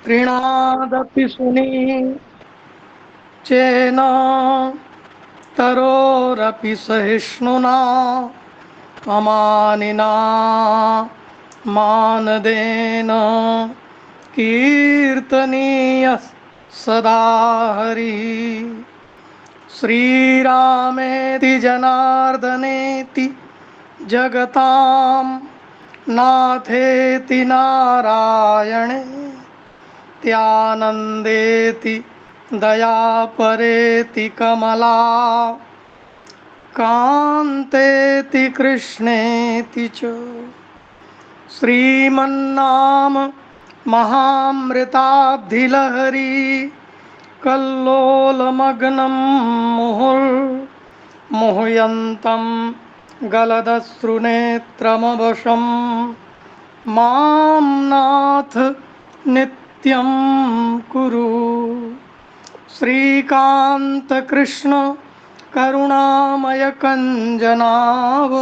कृणादपि सुनी चेन तरोरपि सहिष्णुना अमानिना मानदेन कीर्तनीयः सदा हरिः। श्रीरामेति जनार्दनेति जगतां नाथेति नारायणे त्यानन्देति दयापरेति कमला कान्तेति कृष्णेति च। श्रीमन्नाम महामृताब्धिलहरी कल्लोलमग्नं मुहुर्मुहुयन्तं गलदश्रुनेत्रमवशं मां नाथ नित्यं कुरु। श्रीकान्त कृष्ण करुणामय कञ्जनाभ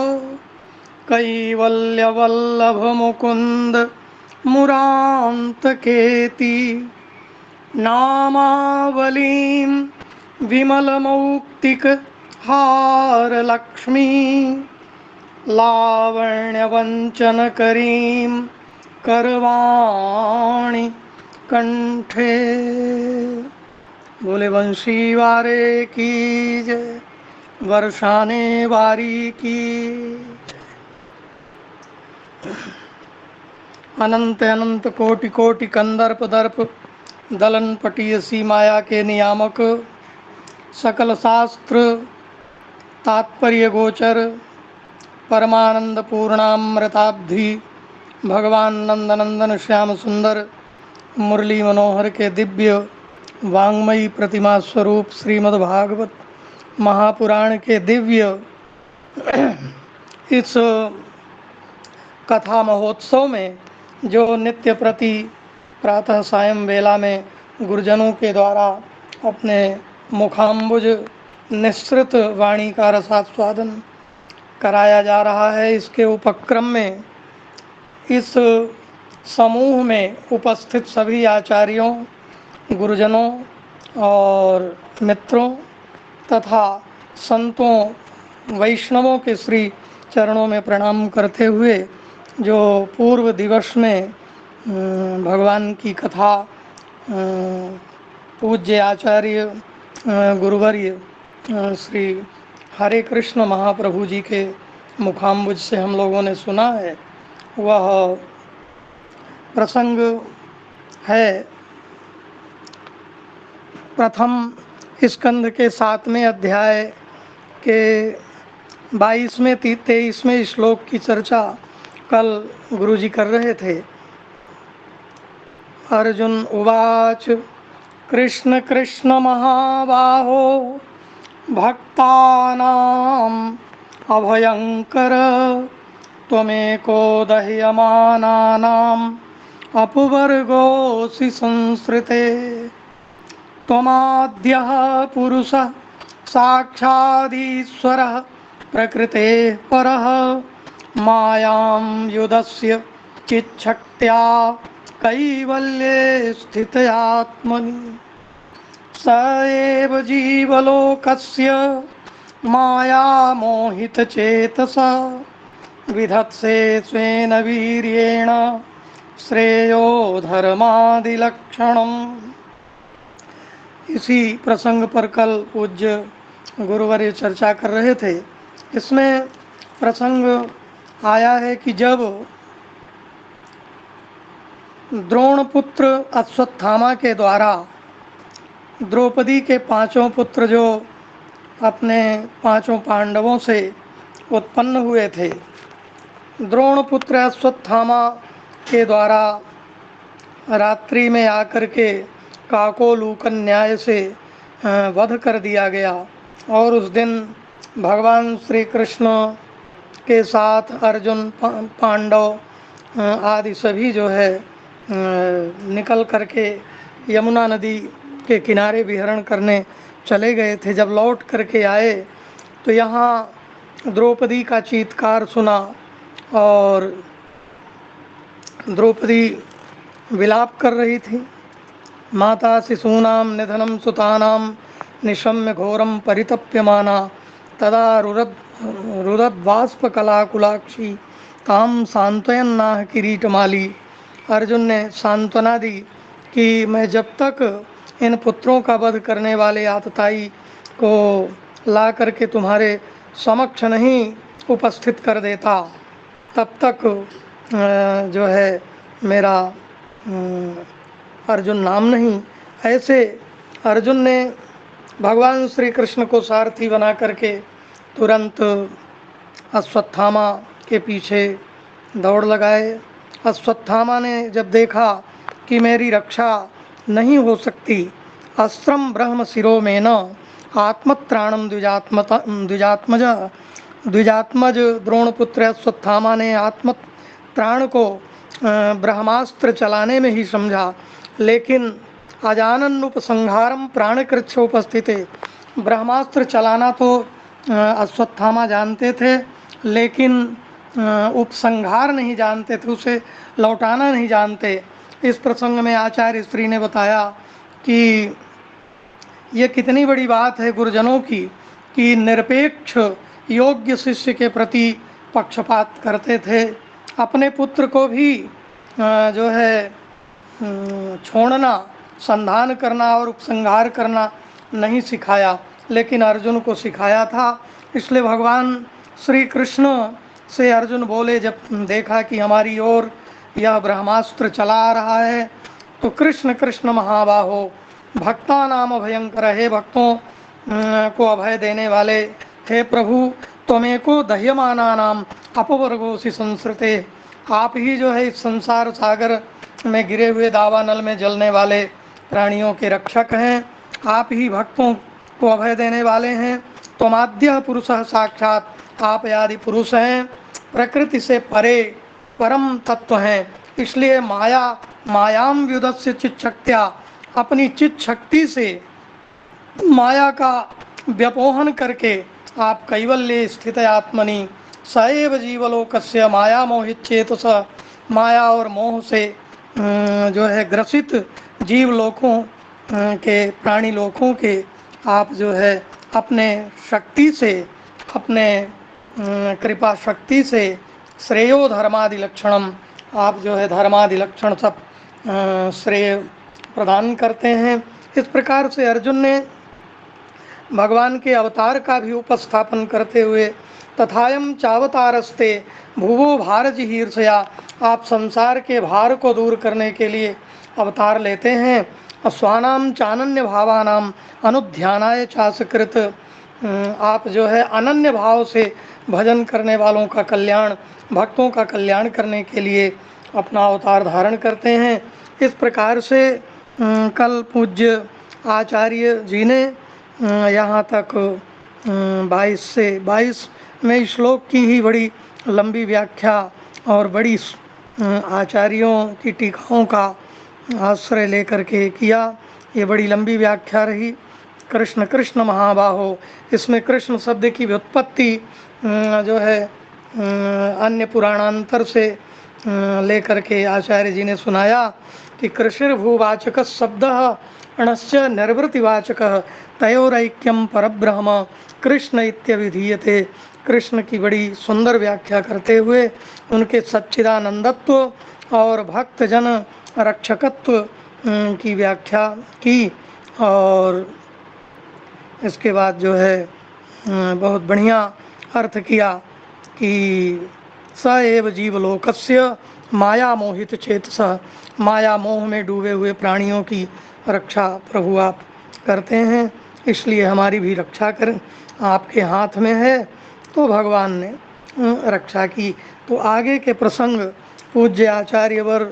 कैवल्यवल्लभ मुकुन्द मुरान्तकेति नामावलीं विमलमौक्तिक हारलक्ष्मी लावण्यवञ्चनकरीं करवाणि कंठे। बोले बंशी वारे की जय, वर्षाने वारी की। अनंत अनंत कोटि कोटि कंदर्प दर्प दलन पटीयसी माया के नियामक सकल शास्त्र तात्पर्य गोचर परमानंद पूर्णामृताब्धि भगवान नंदनंदन श्याम सुंदर मुरली मनोहर के दिव्य वांग्मयी प्रतिमा स्वरूप श्रीमद्भागवत महापुराण के दिव्य इस कथा महोत्सव में जो नित्य प्रति प्रातः सायं वेला में गुरुजनों के द्वारा अपने मुखाम्बुज निःसृत वाणी का रसास्वादन कराया जा रहा है, इसके उपक्रम में इस समूह में उपस्थित सभी आचार्यों, गुरुजनों और मित्रों तथा संतों वैष्णवों के श्री चरणों में प्रणाम करते हुए जो पूर्व दिवस में भगवान की कथा पूज्य आचार्य गुरुवर्य श्री हरे कृष्ण महाप्रभु जी के मुखाम्बुज से हम लोगों ने सुना है, वह प्रसंग है प्रथम स्कंद के 7वें अध्याय के 22वें 23वें श्लोक की चर्चा कल गुरुजी कर रहे थे। अर्जुन उवाच कृष्ण कृष्ण महाबाहो भक्तानाम् अभयंकर त्वमेको दह्यमानानाम् अपवर्गोऽसि संसृते त्वमाद्यः पुरुषः साक्षादीश्वरः प्रकृतेः परः मायां युधस्य चिच्छक्त्या कैवल्ये स्थितयात्मनि स एव जीवलोकस्य मायामोहितचेतसा विधत्से स्वेन वीर्येण श्रेयो धर्मादिलक्षणम्। इसी प्रसंग पर कल पूज्य गुरुवर्य चर्चा कर रहे थे। इसमें प्रसंग आया है कि जब द्रोणपुत्र अश्वत्थामा के द्वारा द्रौपदी के 5 पुत्र जो अपने 5 पांडवों से उत्पन्न हुए थे, द्रोणपुत्र अश्वत्थामा के द्वारा रात्रि में आकर के काकोलूकन न्याय से वध कर दिया गया और उस दिन भगवान श्री कृष्ण के साथ अर्जुन पांडव आदि सभी जो है निकल करके यमुना नदी के किनारे विहरण करने चले गए थे। जब लौट करके आए तो यहाँ द्रौपदी का चीत्कार सुना और द्रौपदी विलाप कर रही थी। माता शिशूनां निधनं सुतानां निशम्य घोरं परितप्यमाना तदा रुदद्बाष्पकलाकुलाक्षी ताम सांत्वयन्नाह किरीटमाली। अर्जुन ने सांत्वना दी कि मैं जब तक इन पुत्रों का वध करने वाले आतताई को ला करके तुम्हारे समक्ष नहीं उपस्थित कर देता, तब तक जो है मेरा अर्जुन नाम नहीं। ऐसे अर्जुन ने भगवान श्री कृष्ण को सारथी बना करके तुरंत अश्वत्थामा के पीछे दौड़ लगाए। अश्वत्थामा ने जब देखा कि मेरी रक्षा नहीं हो सकती, अस्त्रम ब्रह्म शिरो में न आत्मत्राणम द्विजात्मज द्रोणपुत्र अश्वत्थामा ने आत्मत्राण को ब्रह्मास्त्र चलाने में ही समझा, लेकिन अजानन उपसंहारम प्राणकृच्छ उपस्थित। ब्रह्मास्त्र चलाना तो अश्वत्थामा जानते थे, लेकिन उपसंहार नहीं जानते थे, उसे लौटाना नहीं जानते। इस प्रसंग में आचार्य स्त्री ने बताया कि ये कितनी बड़ी बात है गुरुजनों की कि निरपेक्ष योग्य शिष्य के प्रति पक्षपात करते थे। अपने पुत्र को भी जो है छोड़ना, संधान करना और उपसंहार करना नहीं सिखाया, लेकिन अर्जुन को सिखाया था। इसलिए भगवान श्री कृष्ण से अर्जुन बोले, जब देखा कि हमारी ओर यह ब्रह्मास्त्र चला आ रहा है, तो कृष्ण कृष्ण महाबाहो भक्ता नाम भयंकर, हे भक्तों को अभय देने वाले हे प्रभु, त्वमेको दह्यमाना नाम अपवर्गोसी संसृते। आप ही जो है इस संसार सागर में गिरे हुए दावानल में जलने वाले प्राणियों के रक्षक हैं। आप ही भक्तों को अभय देने वाले हैं। त्वमाद्य पुरुषः साक्षात, आप आदि पुरुष हैं, प्रकृति से परे परम तत्व हैं। इसलिए मायाम व्युदस्य चित शक्त्या, अपनी चित शक्ति से माया का व्यपोहन करके आप कैवल्य स्थित आत्मनि सएव जीवलोकस्य माया मोहित चेतस, माया और मोह से जो है ग्रसित जीव लोकों के, प्राणी लोकों के आप जो है अपने शक्ति से, अपने कृपा शक्ति से श्रेयो धर्मादि लक्षणम, आप जो है धर्मादि लक्षण सब श्रेय प्रदान करते हैं। इस प्रकार से अर्जुन ने भगवान के अवतार का भी उपस्थापन करते हुए तथायम चावतारस्ते भुवो भारज हीर्षया, आप संसार के भार को दूर करने के लिए अवतार लेते हैं। स्वानाम चानन्य भावानाम अनुध्यानाय चासकृत, आप जो है अनन्य भाव से भजन करने वालों का कल्याण, भक्तों का कल्याण करने के लिए अपना अवतार धारण करते हैं। इस प्रकार से कल पूज्य आचार्य जी ने यहाँ तक 22 से 22 में श्लोक की ही बड़ी लंबी व्याख्या और बड़ी आचार्यों की टीकाओं का आश्रय लेकर के किया। ये बड़ी लंबी व्याख्या रही। कृष्ण कृष्ण महाबाहो, इसमें कृष्ण शब्द की व्युत्पत्ति जो है अन्य पुराणांतर से लेकर के आचार्य जी ने सुनाया कि कृषिर्भूवाचक शब्द अणस्य निर्वृतिवाचक तयोरैक्यम परब्रह्म कृष्ण इत्यभिधीयते। कृष्ण की बड़ी सुंदर व्याख्या करते हुए उनके सच्चिदानंदत्व और भक्तजन रक्षकत्व की व्याख्या की, और इसके बाद जो है बहुत बढ़िया अर्थ किया कि स एव जीवलोकस्य माया मोहित चेतस, माया मोह में डूबे हुए प्राणियों की रक्षा प्रभु आप करते हैं, इसलिए हमारी भी रक्षा करें, आपके हाथ में है। तो भगवान ने रक्षा की। तो आगे के प्रसंग पूज्य आचार्यवर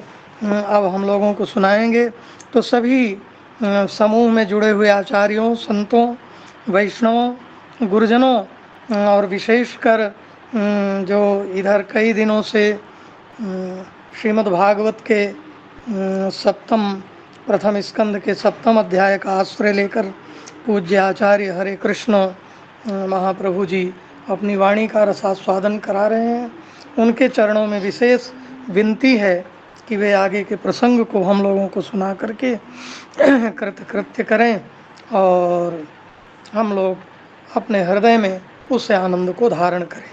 अब हम लोगों को सुनाएंगे। तो सभी समूह में जुड़े हुए आचार्यों, संतों, वैष्णवों, गुरुजनों और विशेषकर जो इधर कई दिनों से श्रीमद् भागवत के प्रथम स्कंद के 7वें अध्याय का आश्रय लेकर पूज्य आचार्य हरे कृष्ण महाप्रभु जी अपनी वाणी का रसास्वादन करा रहे हैं। उनके चरणों में विशेष विनती है कि वे आगे के प्रसंग को हम लोगों को सुना करके कृत्य करें और हम लोग अपने हृदय में उस आनंद को धारण करें।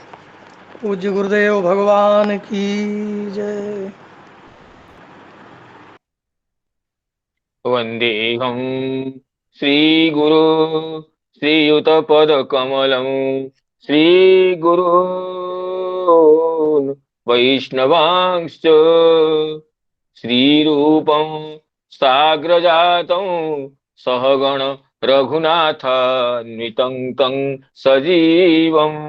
पूज्य गुरुदेव भगवान की जय। वन्देऽहं श्रीगुरो श्रीयुतपदकमलं श्रीगुरून् वैष्णवांश्च श्रीरूपं साग्रजातं सहगण रघुनाथान्वितं तं सजीवम्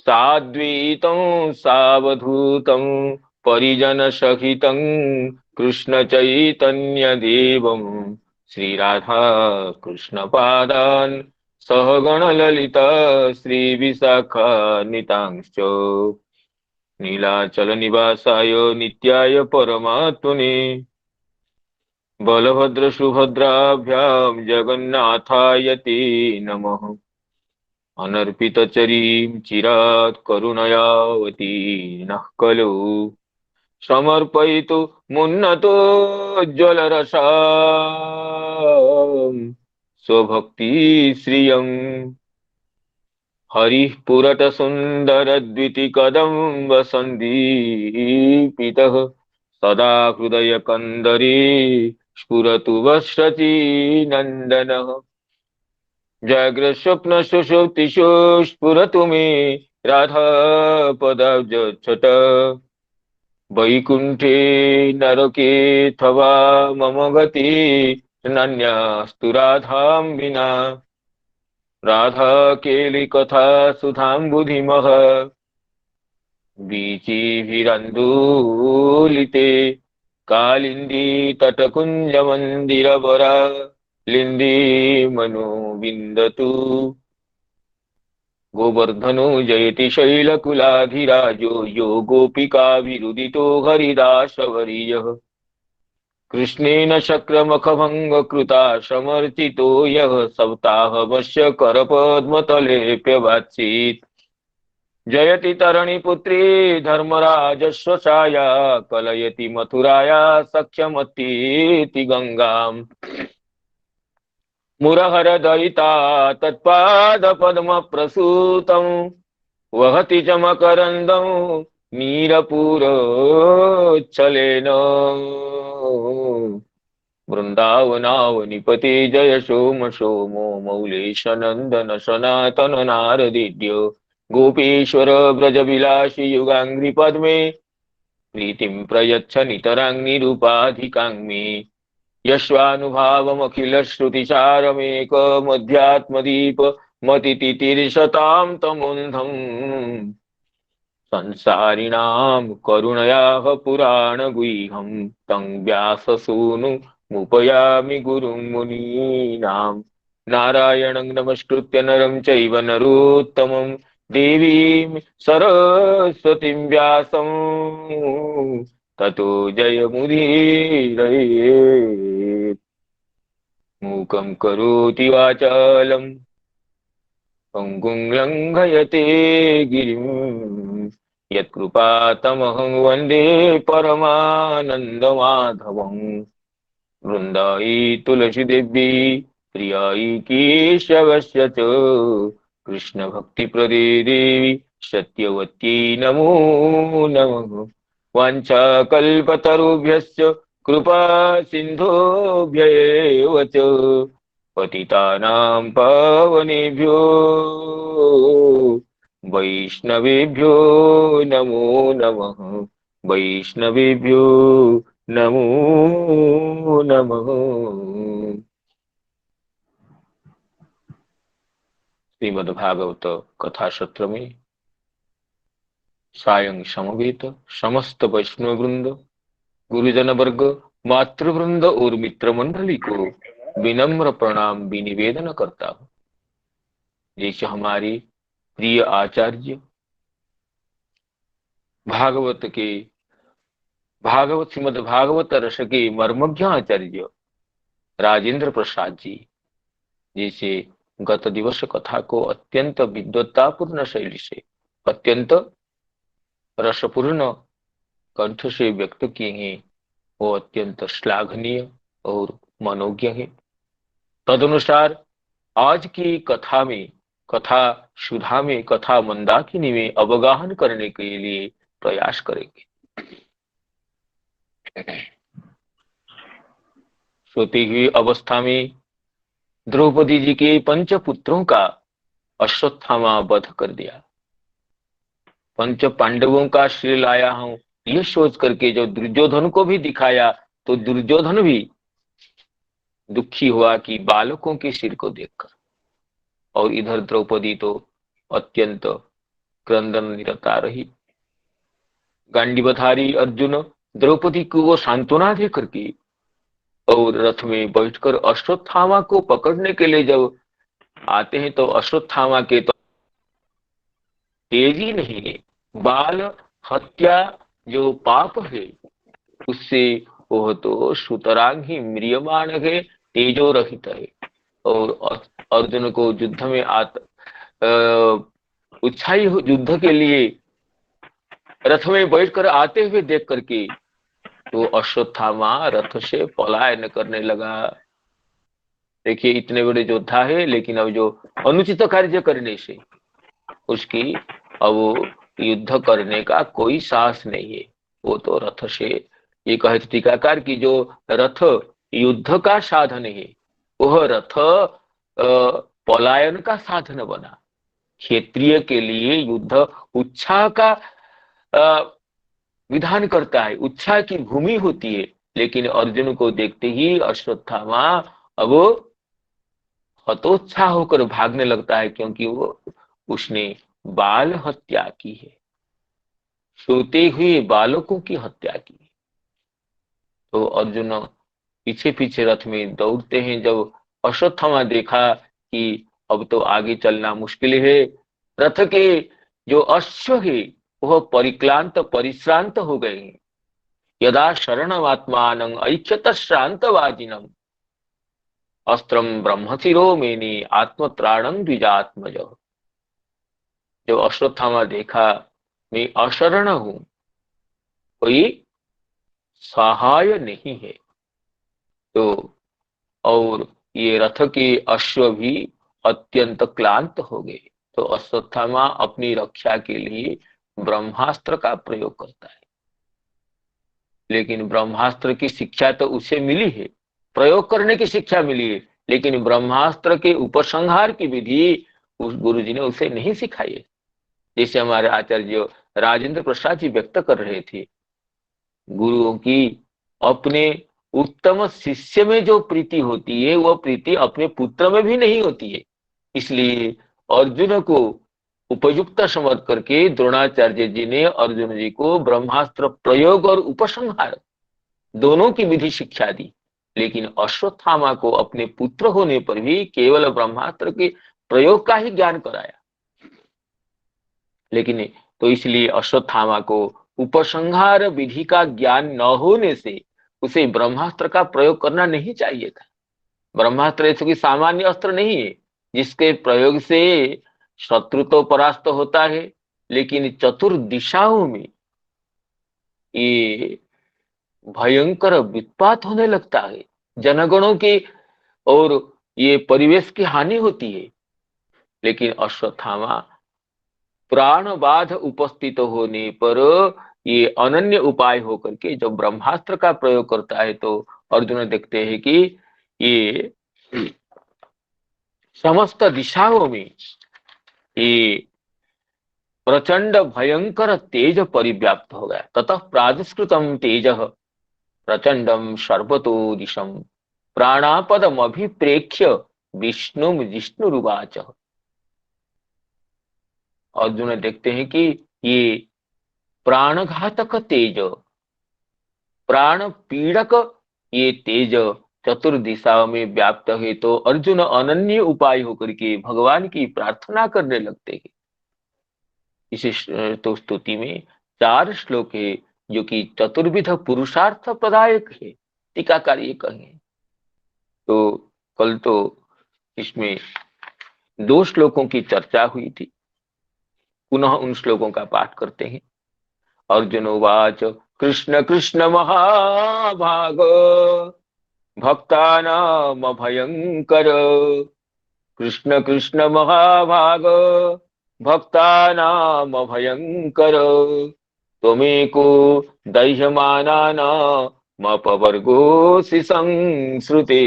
साद्वैतं सावधूतं परिजनसहितं कृष्णचैतन्यदेवं श्रीराधा कृष्णपादान् सहगणललिता श्रीविशाखान्वितांश्च नीलाचलनिवासाय नित्याय परमात्मने बलभद्रसुभद्राभ्यां जगन्नाथाय ते नमः। अनर्पितचरीं चिरात् करुणयावती नः खलु समर्पयितु मुन्नतो ज्वलरसाम् स्वभक्तिश्रियम् हरिः पुरतसुन्दरद्वितिकदम्ब सन्दीपितः सदा हृदयकन्दरे स्फुरतु वसति नन्दनः जाग्रत्स्वप्न सुषुप्तिषु स्फुरतु मे राधापदाब्जच्छट वैकुण्ठे नरकेऽथवा मम गति नन्यास्तु राधां विना राधाकेलिकथा सुधाम्बुधिमः वीचिभिरन्दूलिते कालिन्दी तटकुञ्जमन्दिरवरा लिन्दी मनो विन्दतु गोवर्धनो जयति शैलकुलाधिराजो यो गोपिकाविरुदितो हरिदासवर्यः कृष्णेन शक्रमखभङ्गकृता समर्चितो यः सप्ताहवस्य करपद्मतलेऽप्यवात्सीत् जयति तरणिपुत्री धर्मराजस्व छाया कलयति मथुराया सख्यमतीति गंगाम् मुरहर दयिता तत्पादपद्मप्रसूतं वहति च मकरन्दं नीरपूरोच्छलेन वृन्दावनावनिपते जय सोम सोमो मौलेश नन्दन सनातन नारदिड्य गोपीश्वर ब्रजविलासि युगाङ्घ्रिपद्मे प्रीतिं प्रयच्छ नितरां निरुपाधिकां मे यस्वानुभावमखिलश्रुतिसारमेकमध्यात्मदीप मतितितीर्षतां तमोन्धम् संसारिणां करुणयाः पुराणगुह्यं तं व्याससूनुमुपयामि गुरुं मुनीनां नारायणं नमस्कृत्य नरं चैव नरोत्तमं देवीं सरस्वतीं व्यासं ततो जयमुदीरये। मूकं करोति वाचालं पङ्गुं लङ्घयते गिरिं यत्कृपातमहं वन्दे परमानन्दमाधवं वृन्दायै तुलसीदेवी प्रियायै केशवस्य च कृष्णभक्तिप्रदे देवी सत्यवत्यै नमो नमः। वाञ्छाकल्पतरुभ्यश्च कृपा सिन्धुभ्यैव च पतितानां पावनेभ्यो वैष्णवेभ्यो नमो नमः। वैष्णवेभ्यो नमो नमः। श्रीमद्भागवत कथा सत्र में सायं समवेत समस्त वैष्णव वृंद, गुरुजन वर्ग, मातृवृंद और मित्र मंडली को विनम्र प्रणाम विनिवेदन करता हूं। जैसे हमारे प्रिय आचार्य श्रीमद भागवत रस के मर्मज्ञ आचार्य राजेंद्र प्रसाद जी जैसे गत दिवस कथा को अत्यंत विद्वत्तापूर्ण शैली से, अत्यंत रसपूर्ण कंठ से व्यक्त किए हैं वो अत्यंत श्लाघनीय और मनोज्ञ है। तदनुसार आज की कथा में, कथा सुधा में, कथा मंदाकिनी में अवगाहन करने के लिए प्रयास करेंगे। सोती हुई अवस्था में द्रौपदी जी के पंच पुत्रों का अश्वत्थामा वध कर दिया। पंच पांडवों का श्री लाया हूं, ये सोच करके जो दुर्योधन को भी दिखाया तो दुर्योधन भी दुखी हुआ कि बालकों के सिर को देखकर। और इधर द्रौपदी तो अत्यंत क्रंदन निरता रही। गांडीवधारी अर्जुन द्रौपदी को वो सांत्वना दे करके और रथ में बैठकर अश्वत्थामा को पकड़ने के लिए जब आते हैं तो अश्वत्थामा के तो तेजी नहीं है। बाल हत्या जो पाप है उससे वह तो सुतरांग ही म्रियमाण है, तेजो रहित है। और अर्जुन को युद्ध में उत्साही युद्ध के लिए रथ में बैठकर आते हुए देख करके तो अश्वत्थामा रथ से पलायन करने लगा। देखिए इतने बड़े योद्धा है लेकिन अब जो अनुचित कार्य करने से उसकी अब युद्ध करने का कोई साहस नहीं है। वो तो रथ से, ये कहते टीकाकार की जो रथ युद्ध का साधन है वह रथ पलायन का साधन बना। क्षेत्रीय के लिए युद्ध उत्साह का विधान करता है, उत्साह की भूमि होती है। लेकिन अर्जुन को देखते ही अश्वत्थामा अब हतोत्साह होकर भागने लगता है, क्योंकि वो उसने बाल हत्या की है, सोते हुए बालकों की हत्या की। तो अर्जुन पीछे पीछे रथ में दौड़ते हैं। जब अश्वत्थामा देखा कि अब तो आगे चलना मुश्किल है, रथ के जो अश्व है वह परिक्लांत परिश्रांत हो गए हैं। यदा शरणमात्मानं ऐक्षत श्रांतवाजिनम अस्त्रम ब्रह्मशिरो मेने आत्मत्राणं द्विजात्मज। जब अश्वत्थामा देखा मैं अशरण हूं, कोई सहाय नहीं है, तो और ये रथ के अश्व भी अत्यंत क्लांत हो गए। तो अश्वत्थामा अपनी रक्षा के लिए ब्रह्मास्त्र का प्रयोग करता है। लेकिन ब्रह्मास्त्र की शिक्षा तो उसे मिली है, प्रयोग करने की शिक्षा मिली है, लेकिन ब्रह्मास्त्र के उपसंहार की विधि उस गुरु जी ने उसे नहीं सिखाई है। जैसे हमारे आचार्य राजेंद्र प्रसाद जी व्यक्त कर रहे थे, गुरुओं की अपने उत्तम शिष्य में जो प्रीति होती है वह प्रीति अपने पुत्र में भी नहीं होती है। इसलिए अर्जुन को उपयुक्त समझ करके द्रोणाचार्य जी ने अर्जुन जी को ब्रह्मास्त्र प्रयोग और उपसंहार दोनों की विधि शिक्षा दी। लेकिन अश्वत्थामा को अपने पुत्र होने पर भी केवल ब्रह्मास्त्र के प्रयोग का ही ज्ञान कराया। लेकिन तो इसलिए अश्वत्थामा को उपसंहार विधि का ज्ञान न होने से उसे ब्रह्मास्त्र का प्रयोग करना नहीं चाहिए था। ब्रह्मास्त्र ऐसे कोई सामान्य अस्त्र नहीं है जिसके प्रयोग से शत्रु तो परास्त होता है, लेकिन चतुर दिशाओं में ये भयंकर वित्पात होने लगता है, जनगणों की और ये परिवेश की हानि होती है। लेकिन अश्वत्थामा प्राणबाध उपस्थित होने पर ये अनन्य उपाय होकर के जब ब्रह्मास्त्र का प्रयोग करता है तो अर्जुन देखते हैं कि ये समस्त दिशाओं में ये प्रचंड भयंकर तेज परिव्याप्त हो गया। ततः प्रादुष्कृतम तेज प्रचंडम सर्वतो दिशम प्राणापदम अभिप्रेक्ष्य विष्णु जिष्णुरुवाच। अर्जुन देखते हैं कि ये प्राणघातक तेज, प्राण पीड़क ये तेज चतुर्दिशाओं में व्याप्त है। तो अर्जुन अनन्य उपाय होकर के भगवान की प्रार्थना करने लगते हैं। इस तो स्तुति में 4 श्लोक है जो कि चतुर्विध पुरुषार्थ प्रदायक है, टीकाकार ये कहें। तो कल तो इसमें 2 श्लोकों की चर्चा हुई थी, पुनः उन श्लोकों का पाठ करते हैं। अर्जुन उवाच कृष्ण कृष्ण महाभाग भक्तानाम अभयंकर। कृष्ण कृष्ण महाभाग भक्तानाम अभयंकर। त्वमेको दह्यमानानामपवर्गोऽसि संसृते।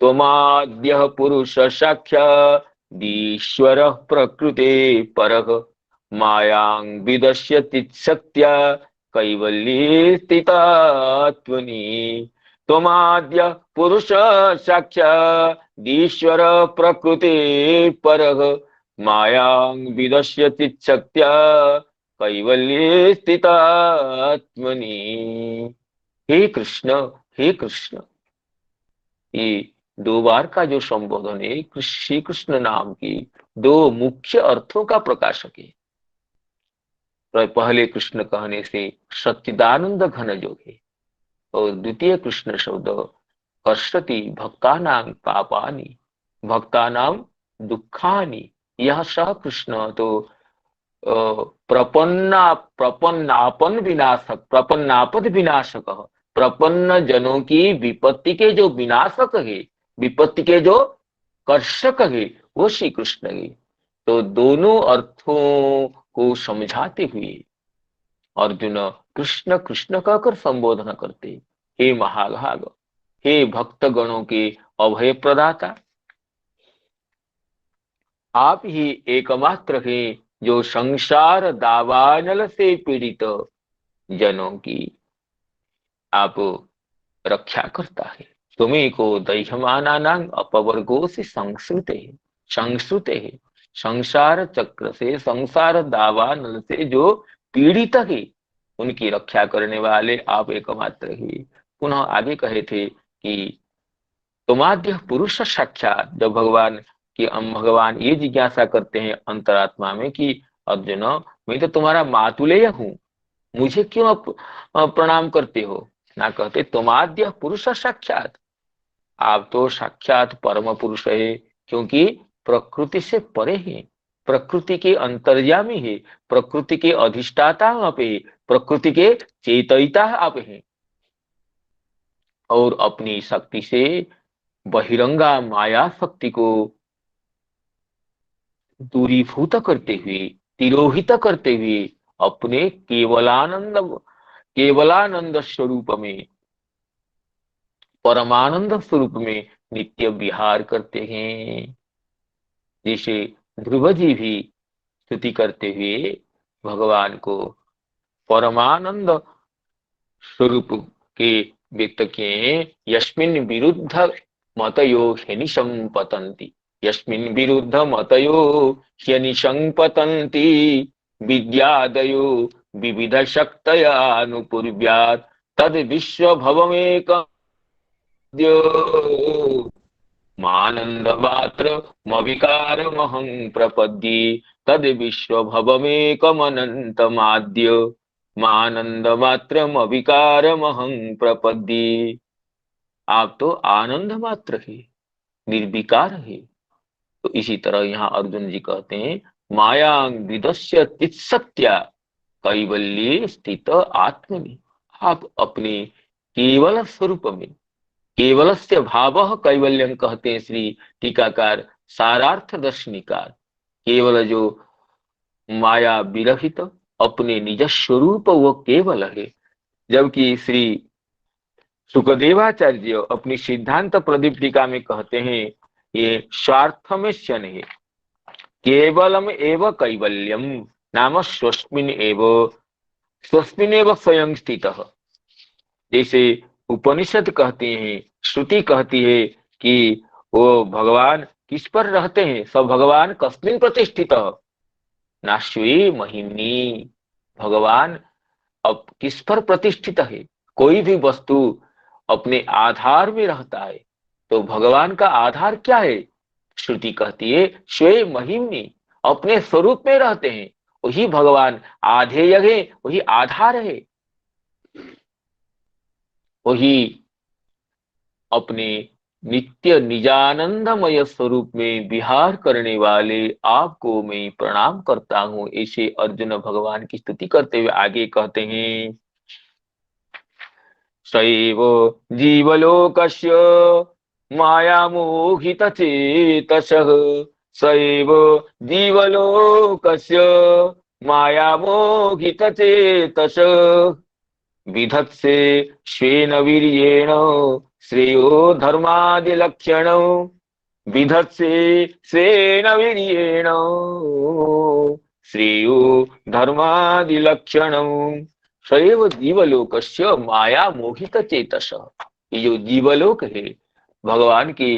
त्वमाद्यः पुरुषसाक्षादीश्वरः प्रकृते परः। मायां विदश्यति शक्त्या कैवल्ये स्थितात्मनि। त्वमाद्य पुरुष साक्षादीश्वर प्रकृते परः। मायां विदश्यति शक्त्या कैवल्ये स्थितात्मनि। हे कृष्ण, हे कृष्ण, ये दो बार का जो संबोधन है श्री कृष्ण नाम की दो मुख्य अर्थों का प्रकाशक है। तो पहले कृष्ण कहने से सच्चिदानंद घन जो है, और द्वितीय कृष्ण शब्द कर्षति भक्तानां पापानि, भक्तानां दुखानि। यह सह कृष्ण तो प्रपन्नापन विनाशक, प्रपन्नापद विनाशक, प्रपन्न जनों की विपत्ति के जो विनाशक है, विपत्ति के जो कर्षक है, वो श्री कृष्ण है। तो दोनों अर्थों को समझाते हुए अर्जुन कृष्ण कृष्ण कहकर संबोधन करते। हे महाभाग, हे भक्त गणों के अभय प्रदाता, आप ही एकमात्र हैं जो संसार दावानल से पीड़ित जनों की आप रक्षा करता है। तुम्हें को दह्यमानानां अपवर्गों से संस्कृते है, संस्कृते है, संसार चक्र से, संसार दावानल से जो पीड़ित है उनकी रक्षा करने वाले आप एकमात्र ही। पुनः आगे कहे थे कि तुमाद्य पुरुष साक्षात, जब भगवान कि हम भगवान ये जिज्ञासा करते हैं अंतरात्मा में कि अर्जुन, मैं तो तुम्हारा मातुलेय हूँ, मुझे क्यों प्रणाम करते हो? ना कहते तुमाद्य पुरुष साक्षात, आप तो साक्षात परम पुरुष है, क्योंकि प्रकृति से परे है, प्रकृति के अंतर्यामी है, प्रकृति के अधिष्ठाता आप है, प्रकृति के चेतयिता आप हैं। और अपनी शक्ति से बहिरंगा माया शक्ति को दूरीभूत करते हुए, तिरोहित करते हुए अपने केवलानंद स्वरूप में, परमानंद स्वरूप में नित्य विहार करते हैं। जैसे ध्रुव जी भी स्तुति करते हुए भगवान को परमानंद स्वरूप के व्यक्त किए। यस्मिन् विरुद्ध मतयो ह्यनिशं पतन्ति, यस्मिन् विरुद्ध मतयो ह्यनिशं पतन्ति, विद्यादयो विविध शक्तया अनुपूर्व्यात् तद विश्वभवमेकं मानन्दमात्रमविकारमहं प्रपद्ये तद विश्वभवमेकमनन्तमाद्य मानंद अविकारमहं प्रपद्ये। आप तो आनंद मात्र है, निर्विकार है। तो इसी तरह यहाँ अर्जुन जी कहते हैं मायां विदस्य तित्सत्या कैवल्ये स्थित आत्मनि। आप अपने केवल स्वरूप में, केवलस्य भावः कैवल्यम कहते हैं श्री टीकाकार सारार्थ दर्शनिकार। केवल जो माया विरहित अपने निज स्वरूप वो केवल है। जबकि श्री सुखदेवाचार्य अपनी सिद्धांत प्रदीप टीका में कहते हैं ये स्वार्थ में शन है, केवलम एव कैवल्यम नाम स्वस्मिन एव स्वयं स्थितः। जैसे उपनिषद कहती हैं, श्रुति कहती है कि वो भगवान किस पर रहते हैं, सब भगवान कस्मिन प्रतिष्ठित नाश्वी महिनी। भगवान अब किस पर प्रतिष्ठित है? कोई भी वस्तु अपने आधार में रहता है, तो भगवान का आधार क्या है? श्रुति कहती है स्वे महिमनी, अपने स्वरूप में रहते हैं, वही भगवान आधेय है, वही आधार है, वही अपने नित्य निजानंदमय स्वरूप में विहार करने वाले आपको मैं प्रणाम करता हूं। ऐसे अर्जुन भगवान की स्तुति करते हुए आगे कहते हैं सैव जीवलोकस्य मायामोहितचेतसः सैव जीवलोकस्य मायामोहितचेतसः विधत्से स्वेन वीर्येण श्रेयो धर्मादिलक्षणौ विधत्से स्वेन वीर्येण श्रेयो धर्मादिलक्षणौ सैव जीवलोकस्य माया मोहित चेतस। ये जो जीवलोक है भगवान की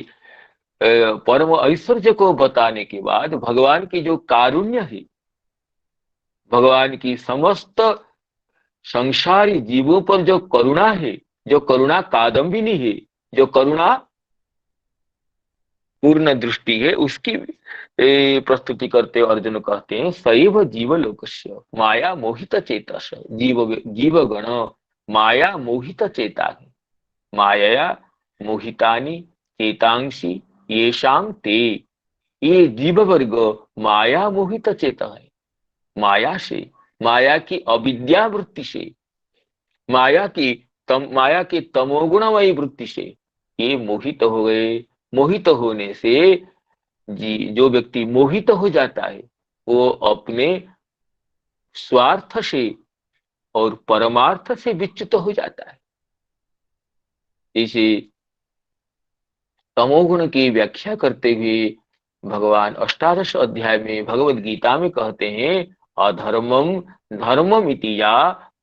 परम ऐश्वर्य को बताने के बाद भगवान की जो कारुण्य है, भगवान की समस्त संसारी जीवों पर जो करुणा है, जो करुणा कादम्बिनी है, जो करुणा पूर्ण दृष्टि है, उसकी प्रस्तुति करते अर्जुन कहते हैं सैव जीवलोकस्य माया मोहित चेतस। जीवगण माया मोहित चेता है। माया मोहितानि चेतांसी येषां ते, ये जीव वर्ग माया मोहित चेता है। माया से, माया की अविद्या वृत्ति से, माया की तमोगुणमयी वृत्ति से ये मोहित हो गए। मोहित होने से जो व्यक्ति मोहित हो जाता है वो अपने स्वार्थ से और परमार्थ से विच्युत हो जाता है। इसे तमोगुण की व्याख्या करते हुए भगवान अष्टादश अध्याय में भगवत गीता में कहते हैं अधर्मम धर्ममिति या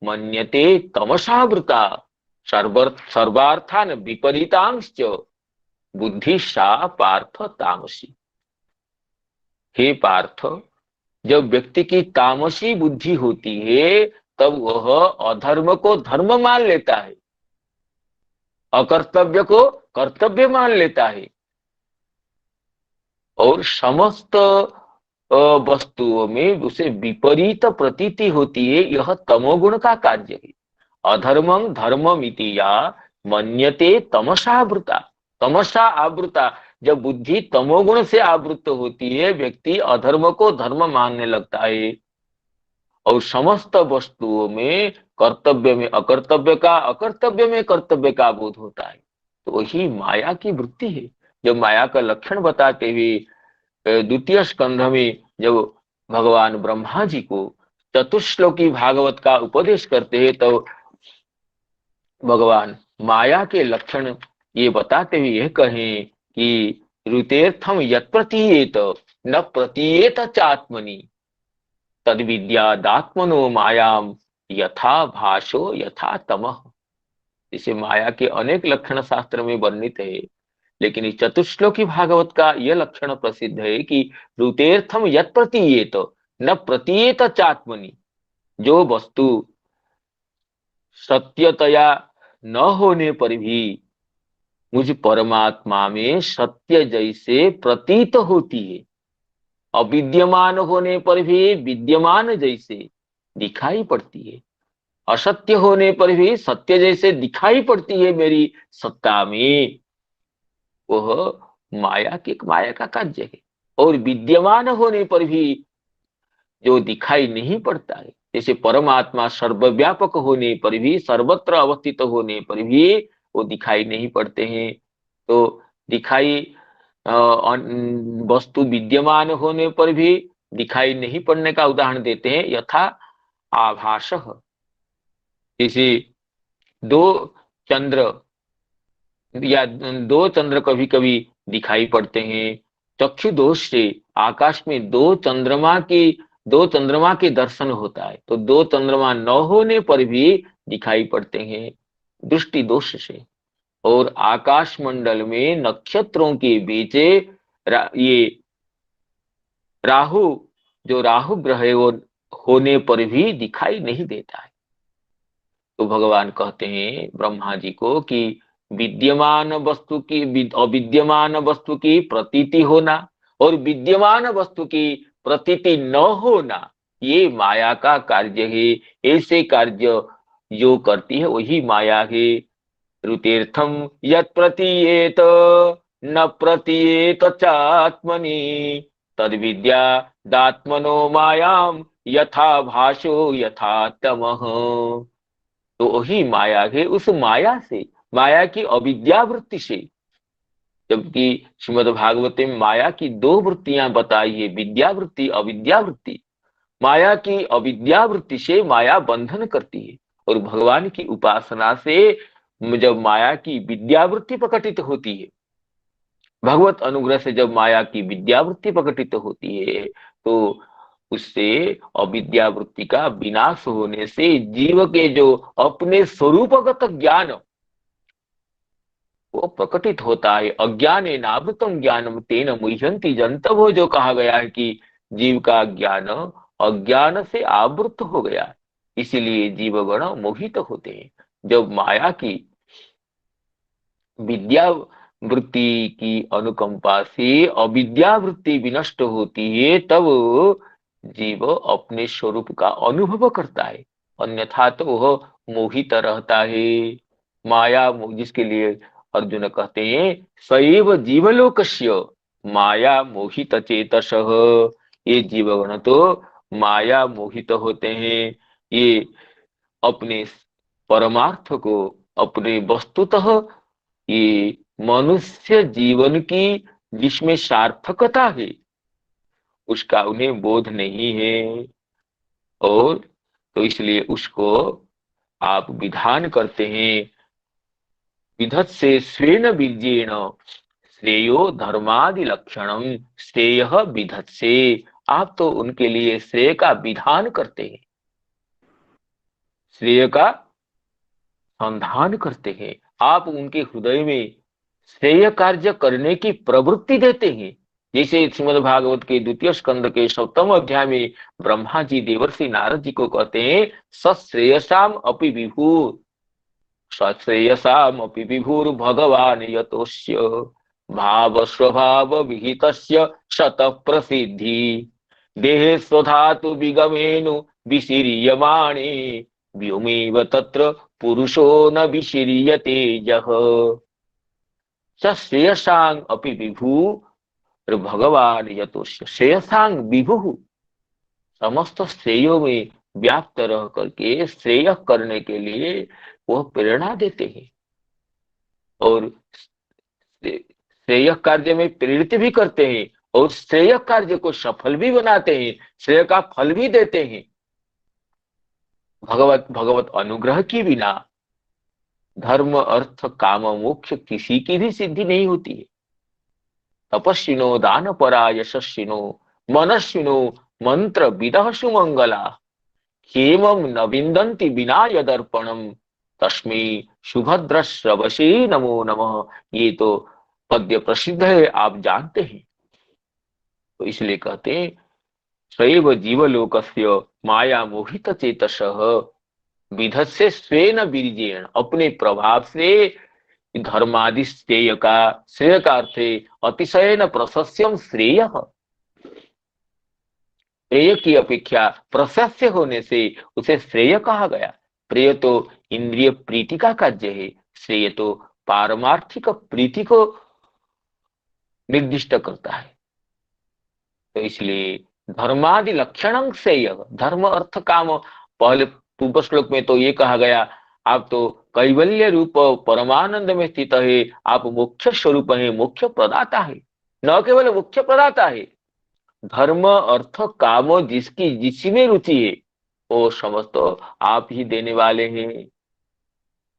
मन्यते तमसावृता सर्वार्थान विपरीतांश्च बुद्धि सा पार्थ तामसी। हे पार्थ, जब व्यक्ति की तामसी बुद्धि होती है तब वह अधर्म को धर्म मान लेता है, अकर्तव्य को कर्तव्य मान लेता है और समस्त वस्तुओं में उसे विपरीत प्रतीति होती है। यह तमोगुण का कार्य है। अधर्मम धर्ममिति या मन्यते तमसावृता। तमसा आवृता, जब बुद्धि तमोगुण से आवृत होती है व्यक्ति अधर्म को धर्म मानने लगता है और समस्त वस्तुओं में कर्तव्य में अकर्तव्य का, अकर्तव्य में कर्तव्य का बोध होता है। तो वही माया की वृत्ति है। जब माया का लक्षण बताते हुए द्वितीय स्कंध में जब भगवान ब्रह्मा जी को चतुश्लोकी भागवत का उपदेश करते हैं तो भगवान माया के लक्षण ये बताते हुए यह कहें कि ऋतेर्थम यत् प्रतीयेत न प्रतीयेत चात्मनि तद विद्यादात्मनो मायाम यथा भाषो यथा तमः। इसे माया के अनेक लक्षण शास्त्र में वर्णित है, लेकिन इस चतुश्लोकी भागवत का यह लक्षण प्रसिद्ध है कि ऋतेर्थम यत् प्रतीयेत न प्रतीयेत चात्मनि। जो वस्तु सत्यतया न होने पर भी मुझ परमात्मा में सत्य जैसे प्रतीत होती है, अविद्यमान होने पर भी विद्यमान जैसे दिखाई पड़ती है, असत्य होने पर भी सत्य जैसे दिखाई पड़ती है मेरी सत्ता में, वह माया का कार्य है। और विद्यमान होने पर भी जो दिखाई नहीं पड़ता है, जैसे परमात्मा सर्वव्यापक होने पर भी, सर्वत्र अवस्थित होने पर भी वो दिखाई नहीं पड़ते हैं। तो दिखाई वस्तु विद्यमान होने पर भी दिखाई नहीं पड़ने का उदाहरण देते हैं यथा आभास। जैसे दो चंद्र या दो चंद्र कभी कभी दिखाई पड़ते हैं। चक्षु दोष से आकाश में दो चंद्रमा के दर्शन होता है, तो दो चंद्रमा न होने पर भी दिखाई पड़ते हैं दृष्टि दोष से। और आकाश मंडल में नक्षत्रों के बीच ये राहु, जो राहु ग्रह है वो होने पर भी दिखाई नहीं देता है। तो भगवान कहते हैं ब्रह्मा जी को कि विद्यमान वस्तु की अविद्यमान वस्तु की प्रतीति होना और विद्यमान वस्तु की प्रतीति न होना ये माया का कार्य है। ऐसे कार्य जो करती है वही माया है। ऋतीर्थम यत् प्रतीयेत न प्रतीयेत चात्मनि तद विद्या दात्मनो मायाम यथा भाषो यथा तमः। तो वही माया है, उस माया से, माया की अविद्या वृत्ति से, जबकि श्रीमद् भागवत में माया की दो वृत्तियां बताई है, विद्या वृत्ति अविद्या वृत्ति। माया की अविद्या वृत्ति से माया बंधन करती है, और भगवान की उपासना से जब माया की विद्यावृत्ति प्रकटित होती है, भगवत अनुग्रह से जब माया की विद्यावृत्ति प्रकटित होती है, तो उससे अविद्यावृत्ति का विनाश होने से जीव के जो अपने स्वरूपगत ज्ञान वो प्रकटित होता है। अज्ञाने नावृतम ज्ञानम तेन मुह्यंति जंतवो, जो कहा गया है कि जीव का ज्ञान अज्ञान से आवृत हो गया, इसीलिए जीवगण मोहित होते हैं। जब माया की विद्या वृत्ति की अनुकंपा से अविद्या वृत्ति विनष्ट होती है, तब जीव अपने स्वरूप का अनुभव करता है, अन्यथा तो वह मोहित रहता है। माया जिसके लिए अर्जुन कहते हैं सैव जीवलोकस्य माया मोहित चेतसः, ये जीवगण तो माया मोहित होते हैं। ये अपने परमार्थ को, अपने वस्तुतः ये मनुष्य जीवन की जिसमें सार्थकता है उसका उन्हें बोध नहीं है, और तो इसलिए उसको आप विधान करते हैं, विधत से स्वेन बीजेन श्रेयो धर्मादि लक्षणम श्रेय विधत से, आप तो उनके लिए श्रेय का विधान करते हैं, श्रेय का संधान करते हैं। आप उनके हृदय में श्रेय कार्य करने की प्रवृत्ति देते हैं। जैसे श्रीमद् भागवत के द्वितीय स्कंद के 7वें अध्याय में ब्रह्मा जी देवर्षि नारद जी को कहते हैं सश्रेयसाम अपि विभुर, सश्रेयसाम अपि विभुर भगवान यतोस्य भाव स्वभाव विहितस्य शत प्रसिद्धि देहे स्वधातु विगमेनु विशीर्यमाणे व्योमेव तत्र पुरुषो न विशीर्यते यः श्रेयसांग अपि विभु भगवान यतोस्य, श्रेयसांग विभु, समस्त श्रेयों में व्याप्त रह करके श्रेय करने के लिए वह प्रेरणा देते हैं, और श्रेय कार्य में प्रेरित भी करते हैं, और श्रेय कार्य को सफल भी बनाते हैं, श्रेय का फल भी देते हैं। भगवत अनुग्रह के बिना धर्म अर्थ काम मोक्ष किसी की भी सिद्धि नहीं होती है। तपस्विनो दान परा यशस्विनो मनस्विनो मंत्र विदः सुमंगला हेमं न विन्दन्ति बिना यदर्पणम तस्मै सुभद्रश्रवसे नमो नमः। ये तो पद्य प्रसिद्ध है, आप जानते हैं। तो इसलिए कहते हैं स्वैव जीवलोकस्य माया मोहित चेतसः विधत्से स्वेन बीर्जेण, अपने प्रभाव से धर्मादि श्रेय का, श्रेय का अर्थ है अतिशयन प्रशस्यम श्रेय, प्रेय की अपेक्षा प्रशस्य होने से उसे श्रेय कहा गया। प्रेय तो इंद्रिय प्रीति का कार्य है, श्रेय तो पारमार्थिक प्रीति को निर्दिष्ट करता है। तो इसलिए धर्मादि लक्षणं श्रेय, धर्म अर्थ काम, पहले पूर्व श्लोक में तो ये कहा गया आप तो कैवल्य रूप परमानंद में स्थित है, आप मुख्य स्वरूप है, मुख्य प्रदाता है, न केवल मुख्य प्रदाता है, धर्म अर्थ काम जिसकी जिसमें रुचि है वो समस्त आप ही देने वाले हैं।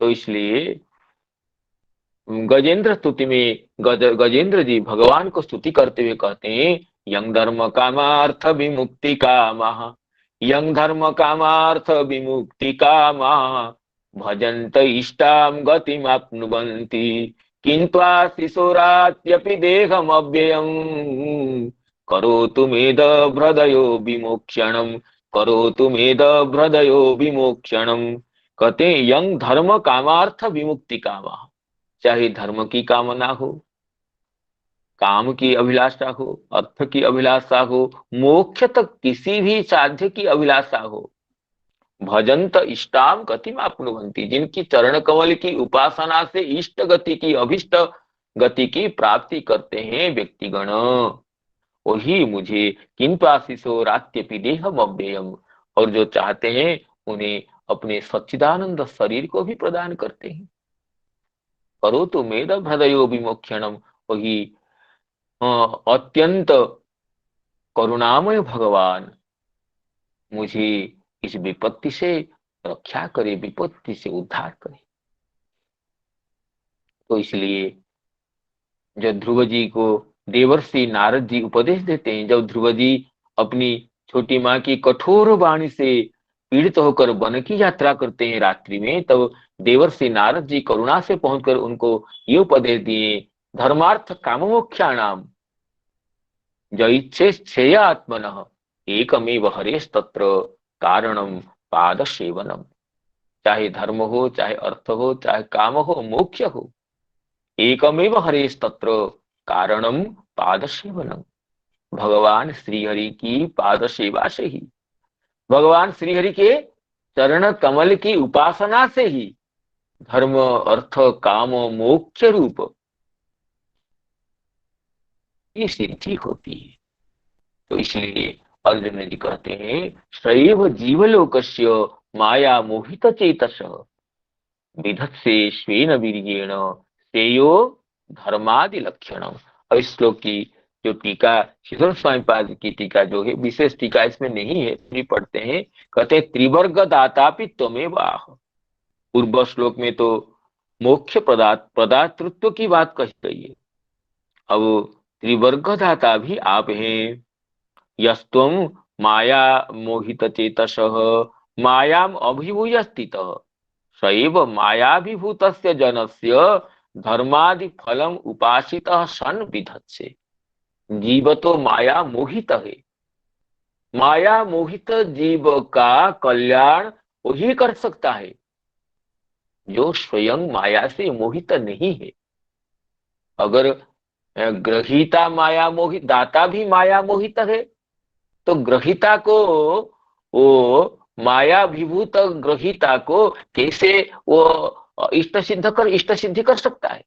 तो इसलिए गजेंद्र स्तुति में गजेंद्र जी भगवान को स्तुति करते हुए कहते हैं यं धर्म कामार्थ विमुक्ति कामः, यं धर्म कामार्थ विमुक्ति कामः भजन्त इष्टां गतिमाप्नुवन्ति किन्त्वा शिशुरात्यपि देहमव्ययम् करोतु मेद हृदयो विमोक्षणम्, करोतु मेद हृदयो विमोक्षणम्। कहते हैं यं धर्म कामार्थ विमुक्ति कामः, चाहे धर्म की कामना हो, काम की अभिलाषा हो, अर्थ की अभिलाषा हो, मोक्ष तक किसी भी साध्य की अभिलाषा हो, भजंत इष्टाम गतिम आपनुवंती, जिनकी चरण कमल की उपासना से इष्ट गति की, अभिष्ट गति की प्राप्ति करते हैं व्यक्तिगण, वही मुझे किंपाशिषो रात्यपि देहम अव्ययम, और जो चाहते हैं उन्हें अपने सच्चिदानंद शरीर को भी प्रदान करते हैं। करो तो मेद हृदयो विमोक्षणम, वही अत्यंत करुणामय भगवान मुझे इस विपत्ति से रक्षा करे, विपत्ति से उद्धार करे। तो इसलिए जब ध्रुव जी को देवर्षि नारद जी उपदेश देते हैं, जब ध्रुव जी अपनी छोटी माँ की कठोर वाणी से पीड़ित होकर वन की यात्रा करते हैं रात्रि में, तब देवर्षि नारद जी करुणा से पहुंचकर उनको ये उपदेश दिए, धर्मार्थ काम मोक्षाणाम जैच्छे श्रेय आत्मनः एकमेव हरेश तत्र कारणम पाद सेवनम। चाहे धर्म हो, चाहे अर्थ हो, चाहे काम हो, मोक्ष हो, एकमेव हरेश तत्र कारणम पाद सेवनम। भगवान श्रीहरि की पाद सेवा से ही, भगवान श्रीहरि के चरण कमल की उपासना से ही धर्म अर्थ काम मोक्ष रूप की सिद्धि होती है। तो इसलिए अर्जुन जी कहते हैं, सैव जीवलोकस्य माया मोहित चेतस विधत्से स्वेन वीर्येण श्रेयो धर्मादि लक्षणम। और इस श्लोक की जो टीका श्रीधर स्वामी पाद की टीका जो है, विशेष टीका इसमें नहीं है, भी पढ़ते हैं। कहते त्रिवर्ग दातापि त्वमेव आह। पूर्व श्लोक में तो मोक्ष प्रदातृत्व की बात कही गई है, अब त्रिवर्ग दाता भी आप हैं। यस्त्वं माया मोहित चेतसः मायाम अभिभूय स्थितः सैव मायाभिभूतस्य जनस्य धर्मादि फलम उपासितः सन विधत्से। जीव तो माया मोहित है, माया मोहित जीव का कल्याण वही कर सकता है जो स्वयं माया से मोहित नहीं है। अगर ग्रहीता माया मोहित, दाता भी माया मोहित है, तो ग्रहीता को, वो माया विभूत ग्रहीता को कैसे वो इष्ट सिद्धि कर सकता है।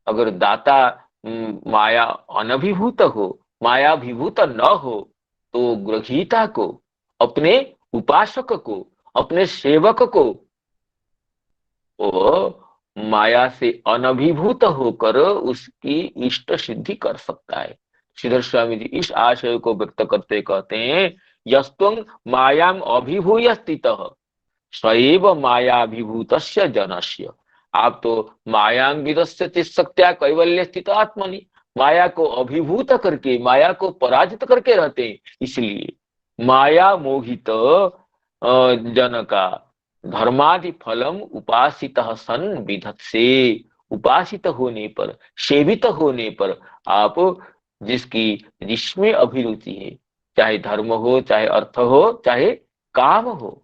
अगर दाता माया अनभिभूत हो, माया विभूत न हो, तो ग्रहीता को, अपने उपासक को, अपने सेवक को वो माया से अनभिभूत होकर उसकी इष्ट सिद्धि कर सकता है। श्रीधर स्वामी जी इस आशय को व्यक्त करते कहते हैं, यस्त्वं मायाम अभिभूय स्थितः स्वैव मायाभिभूतस्य जनस्य। आप तो मायांगितस्य तिष्ठत्या कैवल्य स्थित आत्मनि, माया को अभिभूत करके, माया को पराजित करके रहते हैं। इसलिए माया मोहित जन का धर्मादि फलम उपासित सन विधत्से। उपासित होने पर, सेवित होने पर आप जिसकी जिसमें अभिरुचि है, चाहे धर्म हो, चाहे अर्थ हो, चाहे काम हो,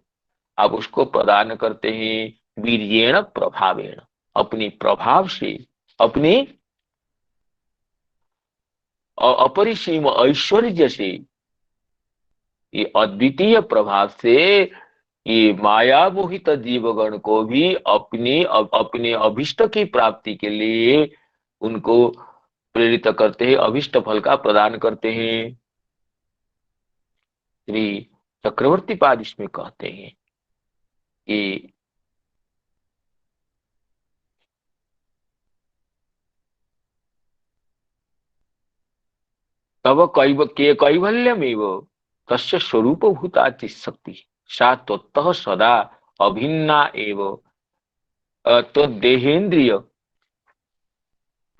आप उसको प्रदान करते हैं वीर्येण प्रभावेण, अपनी प्रभाव से, अपनी अपरिसीम ऐश्वर्य से, ये अद्वितीय प्रभाव से ये माया मोहित जीवगण को भी अपने अभिष्ट की प्राप्ति के लिए उनको प्रेरित करते हैं, अभिष्ट फल का प्रदान करते हैं। श्री चक्रवर्ती पाद इसमें कहते हैं कि तब कैवल्यमेव तस्य स्वरूप भूता शक्ति सा त्वत्तः सदा अभिन्ना एव तद्देहेन्द्रिय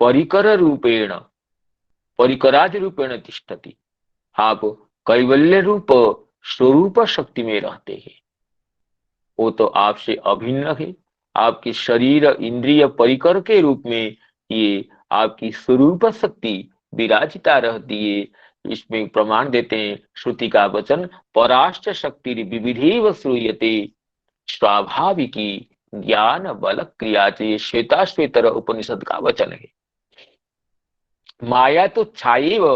परिकर रूपेण, परिकराज रूपेण तिष्ठति। आप कैवल्य रूप स्वरूप शक्ति में रहते हैं, वो तो आपसे अभिन्न है। आपके शरीर इंद्रिय परिकर के रूप में ये आपकी स्वरूप शक्ति विराजिता रहती है। इसमें प्रमाण देते हैं श्रुति का वचन, पराश्च शक्ति विविधेव श्रूयते स्वाभाविकी ज्ञान बल क्रिया। श्वेता श्वेतर उपनिषद का वचन है। माया तो छायैव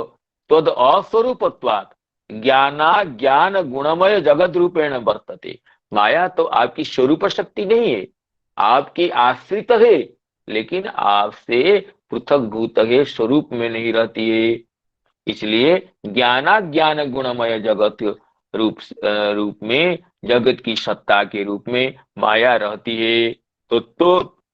तद अस्वरूपत्वात् ज्ञाना ज्ञान गुणमय जगत रूपेण वर्तते। माया तो आपकी स्वरूप शक्ति नहीं है, आपकी आश्रित है, लेकिन आपसे पृथक भूत है, स्वरूप में नहीं रहती है। इसलिए ज्ञाना ज्ञान गुणमय जगत रूप में जगत की सत्ता के रूप में माया रहती है। तो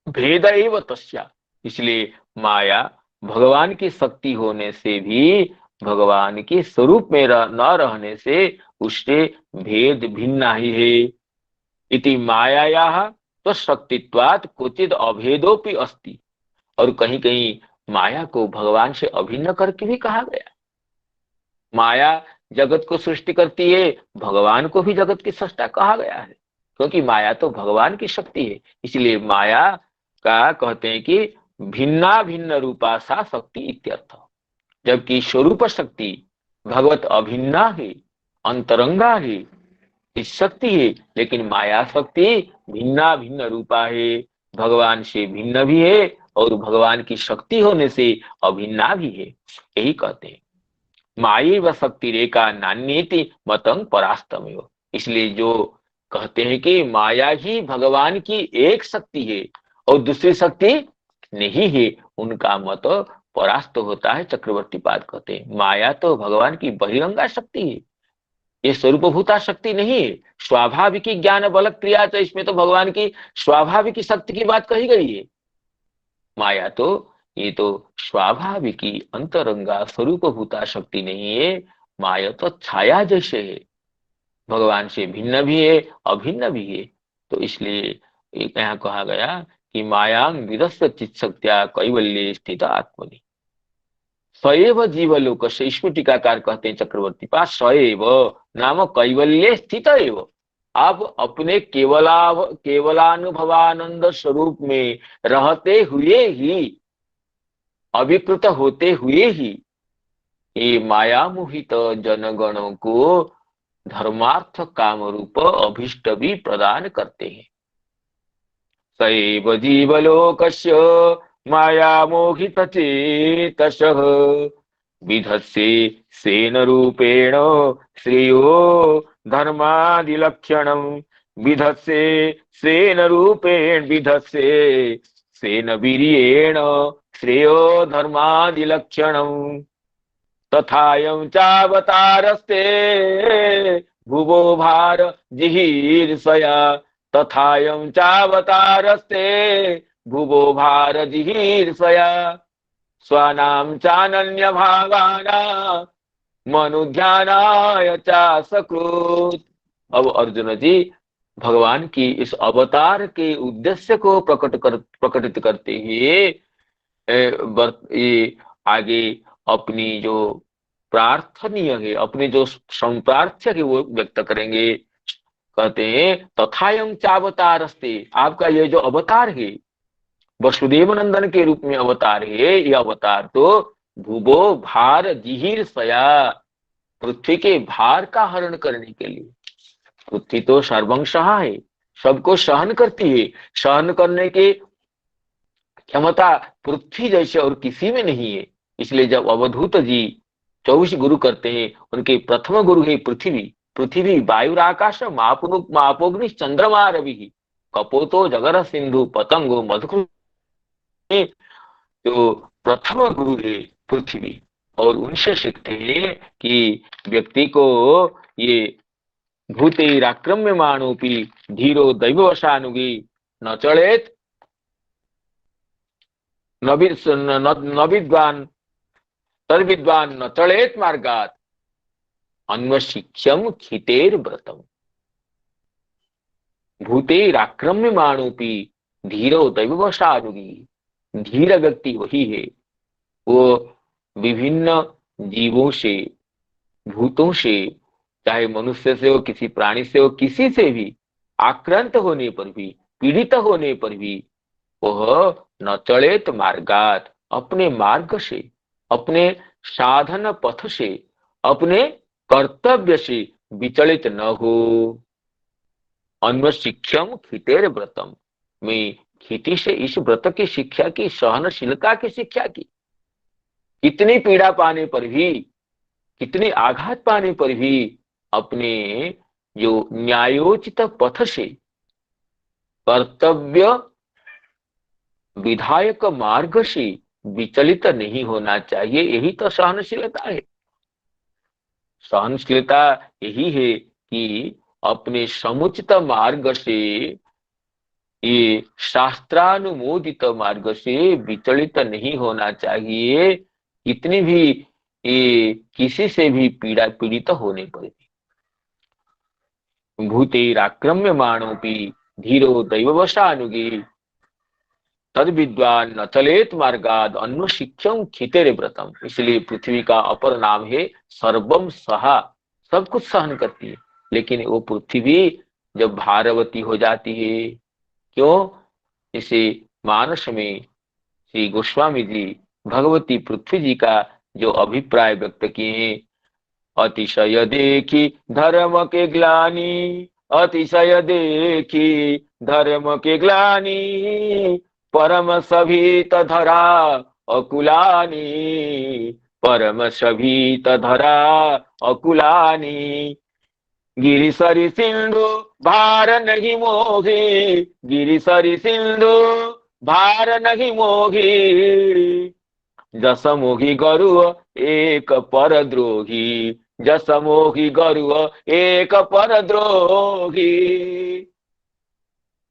भेद एव तस्या, इसलिए माया भगवान की शक्ति होने से भी भगवान के स्वरूप में न रहने से उससे भेद भिन्न ही है। इति मायायाः तो शक्तित्वात् क्वचिद अभेदोपि अस्ति, और कहीं कहीं माया को भगवान से अभिन्न करके भी कहा गया। माया जगत को सृष्टि करती है, भगवान को भी जगत की सृष्टा कहा गया है, क्योंकि माया तो भगवान की शक्ति है। इसलिए माया का कहते हैं कि भिन्ना भिन्न रूपा सा शक्ति इत्यर्थ, जबकि स्वरूप शक्ति भगवत अभिन्ना है, अंतरंगा है, इस शक्ति है, लेकिन माया शक्ति भिन्ना भिन्न रूपा है, भगवान से भिन्न भी है और भगवान की शक्ति होने से अभिन्ना भी है। यही कहते हैं माये व शक्ति रेखा नान्येति मतंग परास्तमेव। इसलिए जो कहते हैं कि माया ही भगवान की एक शक्ति है और दूसरी शक्ति नहीं है, उनका मत परास्त होता है। चक्रवर्ती पाद कहते हैं माया तो भगवान की बहिरंगा शक्ति है, ये स्वरूपभूता शक्ति नहीं है। स्वाभाविक ज्ञान बल क्रिया, तो इसमें तो भगवान की स्वाभाविक शक्ति की बात कही गई है। माया तो ये तो स्वाभाविक अंतरंगा स्वरूपभूता शक्ति नहीं है, माया तो छाया जैसे है, भगवान से भिन्न भी है अभिन्न भी है। तो इसलिए यहाँ कहा गया कि मायांग विदस्य चित्शक्त्या कैवल्य स्थित आत्मनि सएव जीवलोक से। इसमें टीकाकार कहते हैं चक्रवर्ती पास सएव नाम कैवल्य स्थित एव, आप अपने केवलानुभवानंद स्वरूप में रहते हुए ही, अभिकृत होते हुए ही ये माया मोहित जनगणों को धर्मार्थ काम रूप अभिष्ट भी प्रदान करते हैं। सैव जीवलोकस्य माया मोहित चेतसः विधत्से सेन रूपेण श्रेयो धर्मादिलक्षणं विधत्से सेन रूपेण विधत्से सेन वीर्येण श्रेयो धर्मादिलक्षणं तथायं चावतारस्ते भुवो भार जिहीर्षया तथायं चावतारस्ते भुवो भार जिहीर्षया स्वानां चानन्य भावाना मनुध्यानाय चा सकृत। अब अर्जुन जी भगवान की इस अवतार के उद्देश्य को प्रकटित करते हुए ये आगे अपनी जो प्रार्थनीय है, अपनी जो संप्रार्थ्य है वो व्यक्त करेंगे। कहते हैं तथायं चावतारस्ते, आपका ये जो अवतार है वसुदेव नंदन के रूप में अवतार है, यह अवतार तो भूभो भार जिहीर्षया, पृथ्वी के भार का हरण करने के लिए। पृथ्वी तो सर्वंसहा है, सबको सहन करती है, सहन करने की क्षमता पृथ्वी जैसे और किसी में नहीं है। इसलिए जब अवधूत जी 24 गुरु करते हैं, उनके प्रथम गुरु है पृथ्वी। पृथ्वी वायु आकाश मापोग्नि चंद्रमा रवि कपोतो जगर सिंधु पतंगो मधुकृ, तो प्रथम गुरु है पृथ्वी। और उनसे सीखते हैं कि व्यक्ति को ये भूतेराक्रम्य मानोपी धीरो दैववशानुगी न चलेत न विद्वान तद्विद्वान न चलेत मार्गात अन्वशिक्षम खितेर व्रतम। भूतेराक्रम्य मानोपी धीरो दैववशानुगी, धीर व्यक्ति वही है, वो विभिन्न जीवों से, भूतों से, चाहे मनुष्य से हो, किसी प्राणी से हो, किसी से भी आक्रांत होने पर भी, पीड़ित होने पर भी वह न चलेत मार्गात, अपने मार्ग से, अपने साधन पथ से, अपने कर्तव्य से विचलित न हो। अन्वशिक्षम खितेर व्रतम, में खेती से इस व्रत की शिक्षा की, सहनशीलता की शिक्षा की। कितनी पीड़ा पाने पर भी, कितनी आघात पाने पर भी अपने जो न्यायोचित पथ से, कर्तव्य विधायक मार्ग से विचलित नहीं होना चाहिए। यही तो सहनशीलता है। सहनशीलता यही है कि अपने समुचित मार्ग से, ये शास्त्रानुमोदित मार्ग से विचलित नहीं होना चाहिए। कितनी भी ये किसी से भी पीड़ित होने पर भूतेराक्रम्य माणोपि धीरो दैववशानुगे तद विद्वान न चलेत मार्गाद अन्वेषिक्षम खितेरे व्रतम। इसलिए पृथ्वी का अपर नाम है सर्वम सहा, सब कुछ सहन करती है। लेकिन वो पृथ्वी जब भारवती हो जाती है, क्यों? इसे मानस में श्री गोस्वामी जी भगवती पृथ्वी जी का जो अभिप्राय व्यक्त किए हैं, अतिशय देखी धर्म के ग्लानि, अतिशय देखी धर्म के ग्लानि, परम सभीत धरा अकुलानि, परम सभीत धरा अकुलानि। गिरिसरि सिंधु भार नहीं मोही, गिरिसरि सिंधु भार नहीं मोही, जस मोही गरु एक पर द्रोही, जस मोही गरु एक पर द्रोही।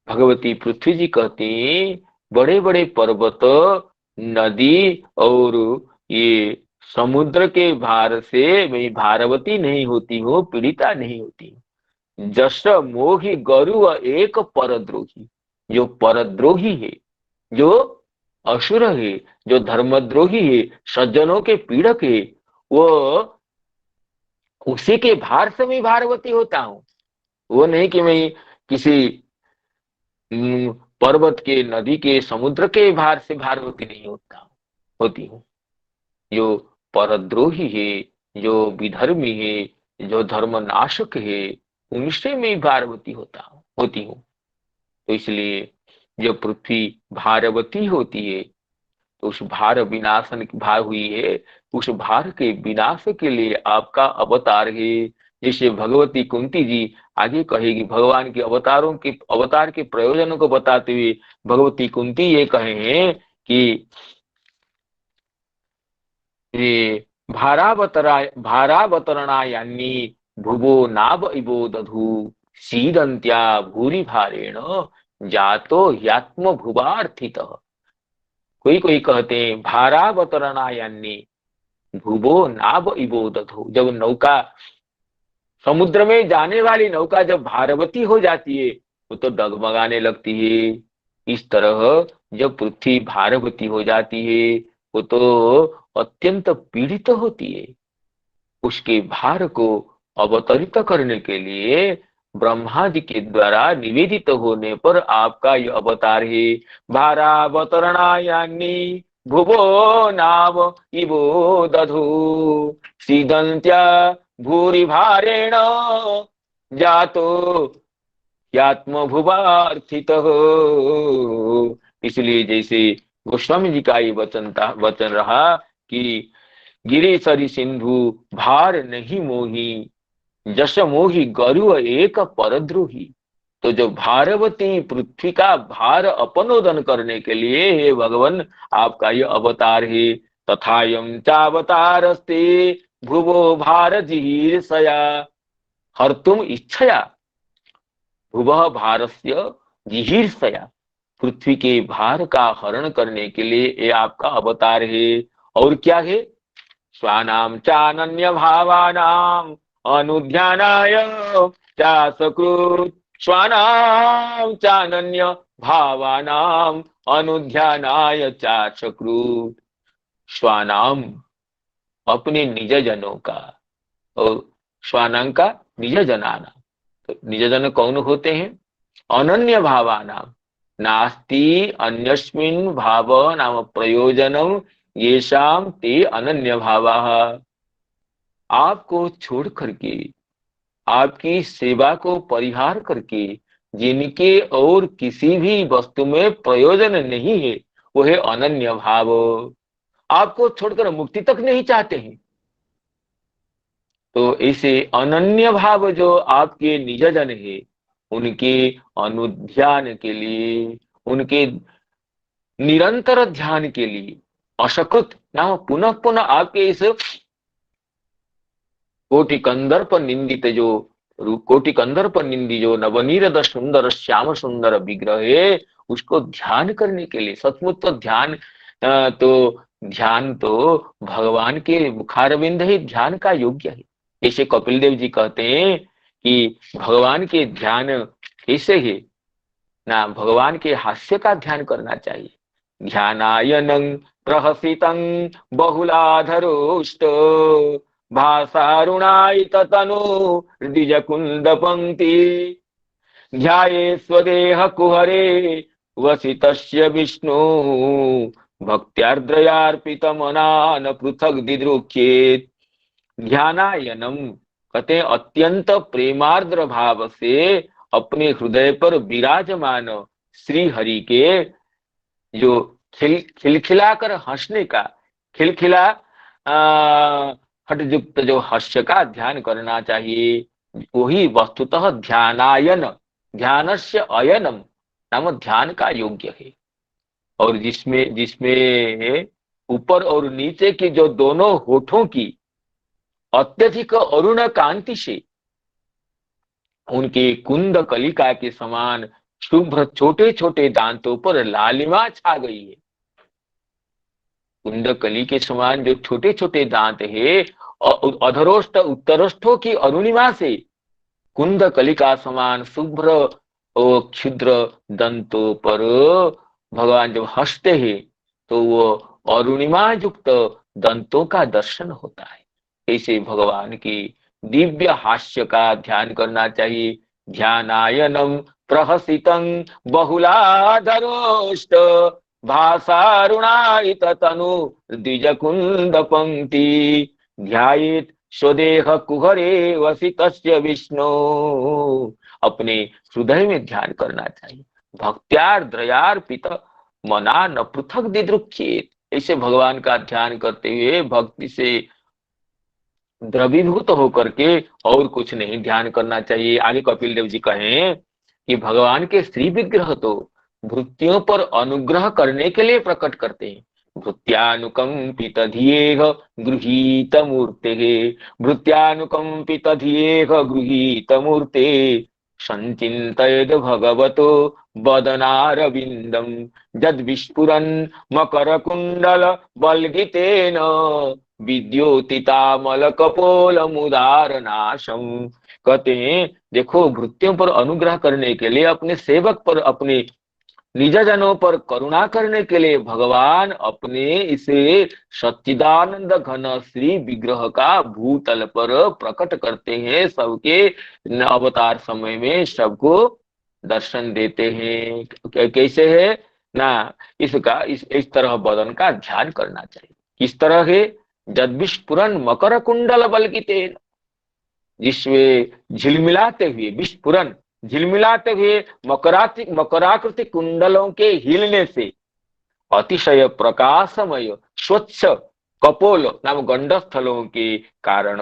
भगवती पृथ्वी जी कहती, बड़े बड़े पर्वत, नदी और ये समुद्र के भार से मैं भारवती नहीं होती हूँ, पीड़िता नहीं होती। जस मोही गरु एक परद्रोही, जो परद्रोही है, जो असुर है, जो धर्मद्रोही है, सज्जनों के पीड़क है, वो उसी के भार से मैं भारवती होता हूँ। वो नहीं कि मैं किसी पर्वत के, नदी के, समुद्र के भार से भारवती नहीं होती हूँ। जो परद्रोही है, जो विधर्मी है, जो धर्मनाशक है, उनसे मैं भारवती होती हूँ। तो इसलिए जब पृथ्वी भारवती होती है, तो उस भार विनाशन की भार हुई है, उस भार के विनाश के लिए आपका अवतार है। जिसे भगवती कुंती जी आगे कहेगी, भगवान के अवतार के प्रयोजनों को बताते हुए भगवती कुंती ये कहे हैं कि ये भारावतरणायान्नी भुवो नाभ इवो दधु सीदंत्या भूरि भारेण जातो ह्यात्म भुवार्थित। कोई कोई कहते हैं भारावतरणायान्नी भुवो नाभ इवो दधु, जब नौका, समुद्र में जाने वाली नौका जब भारवती हो जाती है, वो तो डगमगाने लगती है। इस तरह जब पृथ्वी भारवती हो जाती है, वो तो अत्यंत पीड़ित होती है। उसके भार को अवतरित करने के लिए ब्रह्मा जी के द्वारा निवेदित होने पर आपका यह अवतार है। भारावतरणायान्नी भुवो नाव इवो दधु सीदंत्या भूरि भारेण जातो यात्म भुवार्थित हो। इसलिए जैसे गोस्वामी जी का ये वचन रहा कि गिरे सरि सिंधु भार नहीं मोही, जस मोही गरु एक परद्रोही। तो जो भारवती पृथ्वी का भार अपनोदन करने के लिए हे भगवान आपका यह अवतार है। तथायम चावतारस्ते भुवो भार जिहीर्षया हर्तुम इच्छया, भुवः भारस्य जिहीर्षया, पृथ्वी के भार का हरण करने के लिए ये आपका अवतार है। और क्या है? स्वानाम चानन्य भावानाम अनुध्यानाय चासकृत, स्वानाम चानन्य भावानाम अनुध्यानाय चासकृत। स्वानाम अपने निज जनों का, और स्वानाम का निज जनाना। तो निज जन कौन होते हैं? अनन्य भावानाम नास्ति अन्यस्मिन् भाव नाम प्रयोजनम येषाम ते अनन्य भावाः। आपको छोड़ करके, आपकी सेवा को परिहार करके जिनके और किसी भी वस्तु में प्रयोजन नहीं है, वो है अनन्य भाव। आपको छोड़कर मुक्ति तक नहीं चाहते हैं। तो ऐसे अनन्य भाव जो आपके निजजन है, उनके अनुध्यान के लिए, उनके निरंतर ध्यान के लिए असकृत ना पुनः पुनः आपके इस कोटि कंदर्प निंदित जो कोटि कंदर्प निंदी जो नवनीरद सुंदर श्याम सुंदर विग्रह है, उसको ध्यान करने के लिए सचमुच तो ध्यान तो भगवान के मुखारविंद ही ध्यान का योग्य है। जैसे कपिल देव जी कहते हैं कि भगवान के ध्यान कैसे है ना, भगवान के हास्य का ध्यान करना चाहिए। ध्यानायनं प्रहसितं बहुलाधरोष्ट भासारुणायित तनु हृदय कुंद पंक्ति ध्याये स्वदेह कुहरे वसितस्य विष्णु भक्त्यार्द्रयार्पित मनान पृथक दिदृक्षेत। ध्यानायनम कहते हैं अत्यंत प्रेमार्द्र भाव से अपने हृदय पर विराजमान श्री हरि के जो खिलखिलाकर हंसने का, खिलखिला हटयुक्त जो हास्य का ध्यान करना चाहिए। वही वस्तुतः ध्यानायन, ध्यानस्य अयनम नाम ध्यान का योग्य है। और जिसमें जिसमें ऊपर और नीचे की जो दोनों होठों की अत्यधिक अरुण कांति से उनके कुंद कलिका के समान शुभ्र छोटे छोटे दांतों पर लालिमा छा गई है। कुंद कली के समान जो छोटे छोटे दांत है अधरोष्ट उत्तरोष्ठों की अरुणिमा से कुंद कलिका समान शुभ्र और क्षुद्र दंतों पर भगवान जब हंसते हैं तो वो अरुणिमा युक्त दंतों का दर्शन होता है। ऐसे भगवान की दिव्य हास्य का ध्यान करना चाहिए। ध्यानायनम प्रहसितं बहुलाधरोष्ट भासारुणायित तनु द्विज कुंद पंक्ति ध्यायेत स्वदेह कुहरे वसितस्य विष्णु। अपने हृदय में ध्यान करना चाहिए। भक्त्यार्द्रयार्पित मना न पृथक दिदृक्षेत। ऐसे भगवान का ध्यान करते हुए भक्ति से द्रवीभूत होकर के और कुछ नहीं ध्यान करना चाहिए। आगे कपिल देव जी कहें कि भगवान के श्री विग्रह तो भृत्यों पर अनुग्रह करने के लिए प्रकट करते हैं। भृत्यानुकंपित धियेह गृहीत मूर्ते, भृत्यानुकंपित धियेह गृहीत मूर्ते संचिन्तयेद भगवतो वदनारविंदम जद विस्फुरन् मकर कुंडल बल्गितेन विद्योतितामल कपोल मुदार नाशम। कहते हैं देखो भृत्यों पर अनुग्रह करने के लिए, अपने सेवक पर, अपने निजजनों पर करुणा करने के लिए भगवान अपने इसे सच्चिदानंद घन श्री विग्रह का भूतल पर प्रकट करते हैं। सबके अवतार समय में सबको दर्शन देते हैं। कैसे है ना, इसका इस तरह बदन का ध्यान करना चाहिए। किस तरह है? जद विस्फुरन मकर कुंडल बल्कितेन, जिसमें झिलमिलाते हुए, विस्फुरन झिलमिलाते हुए मकराकृति कुंडलों के हिलने से अतिशय प्रकाशमय स्वच्छ कपोल नाम गंडस्थलों के कारण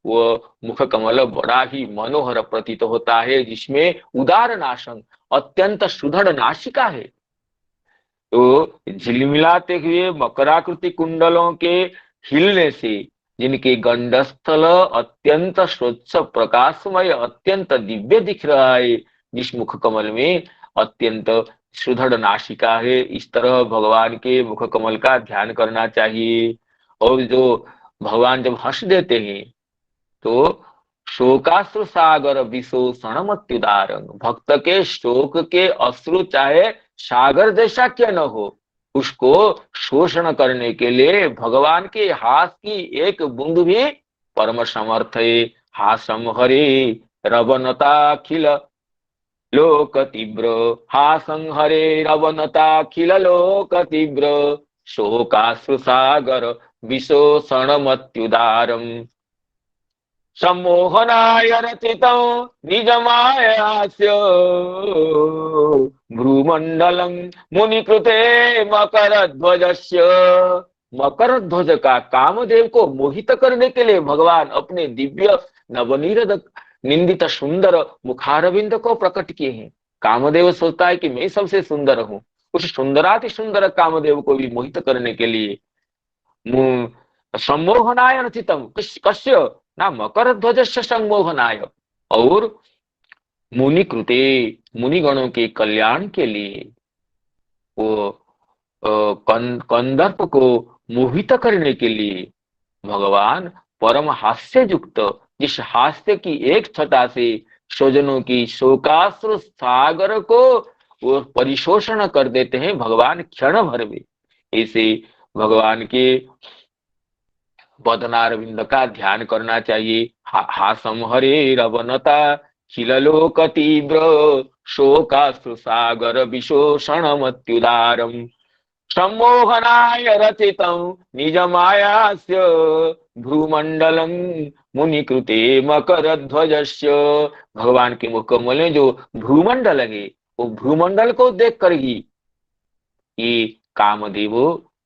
वो मुख कमल बड़ा ही मनोहर प्रतीत होता है, जिसमें उदार नाशन अत्यंत सुदृढ़ नासिका है। तो झिलमिलाते हुए मकराकृति कुंडलों के हिलने से जिनके गंडस्थल अत्यंत स्वच्छ प्रकाशमय अत्यंत दिव्य दिख रहा है, जिस मुख कमल में अत्यंत सुदृढ़ नासिका है, इस तरह भगवान के मुख कमल का ध्यान करना चाहिए। और जो भगवान जब हंस देते हैं तो शोकाश्रु सागर विशोषण मत्युदारंग, भक्त के शोक के अश्रु चाहे सागर जैसा क्या न हो, उसको शोषण करने के लिए भगवान के हाथ की एक बूंद भी परम समर्थ है। हासम हरे रवनताखिल लोक तीव्र, हासं हरे रवनताखिल लोक तीव्र शोकाश्रु सागर विशोषण मत्युदारम सम्मोहनाय रचितं निजमायास्य भ्रूमंडलं मुनिकृते मकर ध्वजस्य। मकर ध्वज का कामदेव को मोहित करने के लिए भगवान अपने दिव्य नवनीरद निंदित सुंदर मुखारविंद को प्रकट किए हैं। कामदेव सोचता है कि मैं सबसे सुंदर हूं, उस सुंदराति सुंदर कामदेव को भी मोहित करने के लिए सम्मोहनाय रचितम कस्य ना मकर ध्वज से सम्मोहनाय, और मुनि कृते, मुनिगणों के कल्याण के लिए, वो कंदर्प को मोहित करने के लिए भगवान परम हास्य युक्त, जिस हास्य की एक छटा से स्वजनों की शोकाश्रु सागर को वो परिशोषण कर देते हैं भगवान क्षण भर में। ऐसे भगवान के बदनारविंद का ध्यान करना चाहिए। हासम हरे रवनता खिललोक तीव्र शोकाश्रु सागर विशोषण मत्युदारम सम्मोहनाय रचितं निजमायास्य भ्रूमंडलं मुनिकृते मकरध्वजस्य। भगवान के मुखकमल में जो भ्रूमंडल है, वो भ्रूमंडल को देख कर ही ये कामदेव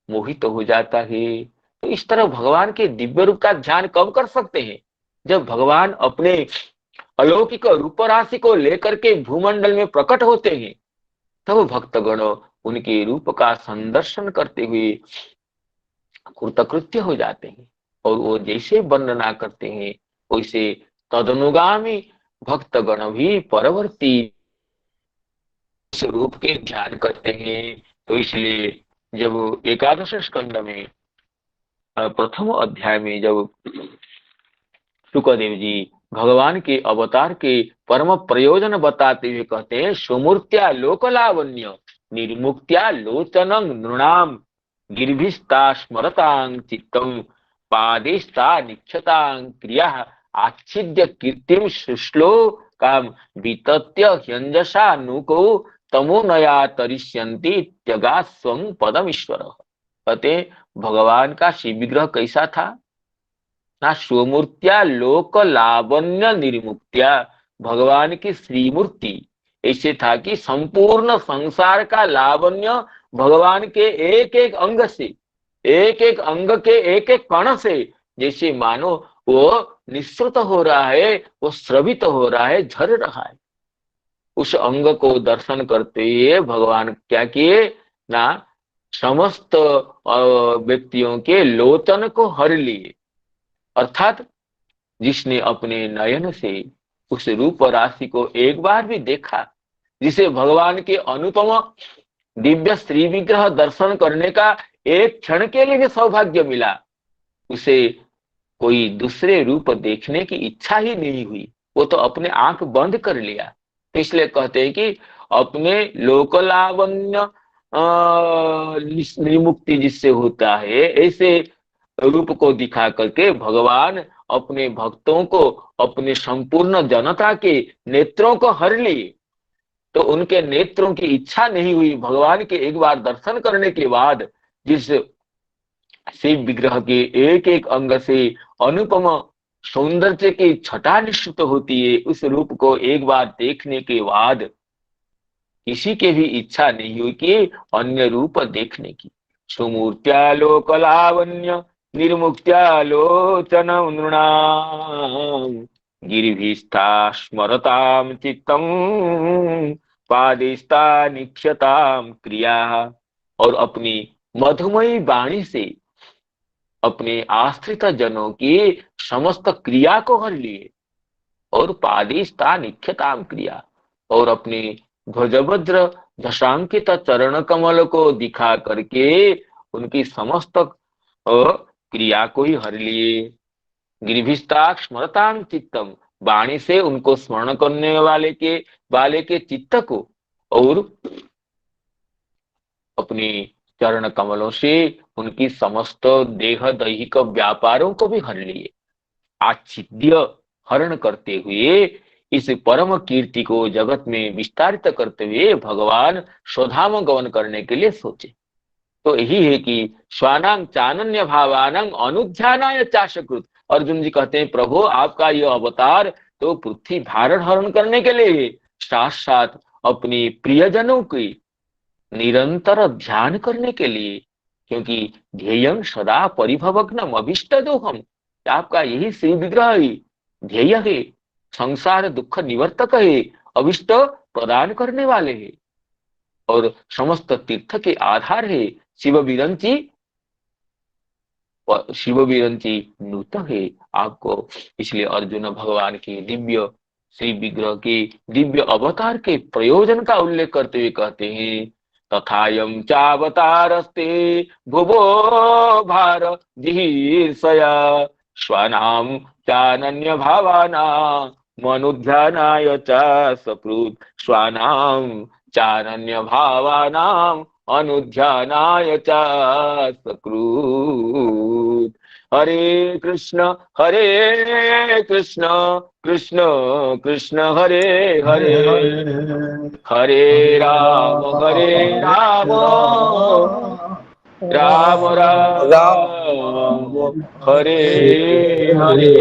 मोहित हो जाता है। तो इस तरह भगवान के दिव्य रूप का ध्यान कब कर सकते हैं? जब भगवान अपने अलौकिक रूप राशि को लेकर के भूमंडल में प्रकट होते हैं, तब भक्तगण उनके रूप का संदर्शन करते हुए कृतकृत्य हो जाते हैं, और वो जैसे वर्णना करते हैं वैसे तदनुगामी भक्तगण भी परवर्ती स्वरूप के ध्यान करते हैं। तो इसलिए जब एकादश स्कंद में प्रथम अध्याय में जब शुकदेव जी भगवान के अवतार के परम प्रयोजन बताते हुए कहते हैं, सुमूर्त्या लोकलावण्य निर्मुक्त्या लोचनं नृणाम गिरिभिस्ता स्मरतां चित्तम पादेस्ता निक्षतां क्रिया आच्छिद्य कीर्तिम शुश्लोकाम वितत्य ह्यंजसा नुको तमोनया तरिष्यन्ति त्यगा स्वं पदम ईश्वर। कहते भगवान का शिव विग्रह कैसा था ना? स्वमूर्त्या लोक लावण्य निर्मुक्त्या, भगवान की श्रीमूर्ति ऐसे था कि संपूर्ण संसार का लावण्य भगवान के एक एक अंग से, एक एक अंग के एक एक कण से जैसे मानो वो निःसृत हो रहा है, वो स्रवित हो रहा है, झर रहा है। उस अंग को दर्शन करते हुए भगवान क्या किए ना, समस्त व्यक्तियों के लोचन को हर लिए। अर्थात जिसने अपने नयन से उस रूप राशि को एक बार भी देखा, जिसे भगवान के अनुपम दिव्य श्री विग्रह दर्शन करने का एक क्षण के लिए भी सौभाग्य मिला, उसे कोई दूसरे रूप देखने की इच्छा ही नहीं हुई, वो तो अपने आंख बंद कर लिया। तो इसलिए कहते हैं कि अपने लोकलावण्य निर्मुक्ति जिससे होता है, ऐसे रूप को दिखा करके भगवान अपने भक्तों को, अपने संपूर्ण जनता के नेत्रों को हर लिए। तो उनके नेत्रों की इच्छा नहीं हुई भगवान के एक बार दर्शन करने के बाद, जिस शिव विग्रह के एक एक अंग से अनुपम सौंदर्य की छटा निश्चित होती है, उस रूप को एक बार देखने के बाद किसी के भी इच्छा नहीं हुई कि अन्य रूप देखने की। सुमूर्त्या लोक लावण्य निर्मुक्त्या लोचन नृणाम गिरिभिस्था स्मरताम चित्तम पादेस्ता निक्षताम क्रिया। और अपनी मधुमयी वाणी से अपने आश्रित जनों की समस्त क्रिया को हर लिए, और पादेस्ता निक्षताम क्रिया, और अपने ध्वजभद्र दशांकित चरण कमल को दिखा करके उनकी समस्त क्रिया को ही हर लिए। गिरिभिस्ता स्मरताम चित्तम, वाणी से उनको स्मरण करने वाले के चित्त को, और अपनी चरण कमलों से उनकी समस्त देह दैहिक व्यापारों को भी हर लिए। आच्छिद्य हरण करते हुए इस परम कीर्ति को जगत में विस्तारित करते हुए भगवान स्वधाम गमन करने के लिए सोचे। तो यही है कि स्वानांग चानन्य भावानांग अनुध्यानाय चाशकृत। अर्जुन जी कहते हैं प्रभु आपका यह अवतार तो पृथ्वी भारत हरण करने के लिए, साथ साथ अपने प्रियजनों की निरंतर ध्यान करने के लिए, क्योंकि ध्येयं सदा परिभवग्नम अभिष्टदोहम, आपका यही श्री विग्रह ही ध्येय है, संसार दुख निवर्तक है, अभिष्ट प्रदान करने वाले हैं, और समस्त तीर्थ के आधार है। शिव विरंची नूत है आपको। इसलिए अर्जुन भगवान की दिव्य श्री विग्रह के दिव्य अवतार के प्रयोजन का उल्लेख करते हुए कहते हैं, तथायं चावतारस्ते भुवो भार जिहीर्षया स्वानां चानन्य भावानां मनुध्यानाय च सकृत् स्वानां चानन्य भावानां अनुध्यानाय च सकृत्। हरे कृष्ण कृष्ण कृष्ण हरे हरे, हरे राम राम राम हरे हरे।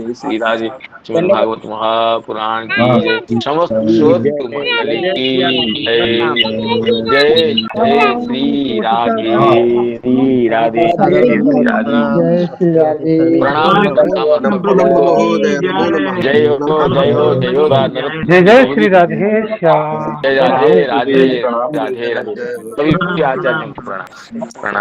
जय श्री राधे। श्रीमद् भागवत महापुराण की जय, समस्त श्रोतृ मंडली की जय। जय जय श्री राधे, श्री राधे जय श्री राधे। जय श्री राधे। प्रणाम करता हूँ सब नमो भक्तों नमो को। महोदय, नमो नमः। जय हो जय हो जय हो जय जय नरोत्तम श्री राधे श्याम। जय राधे राधे राधे राधे। जय हो। सभी आचार्यों को प्रणाम प्रणाम।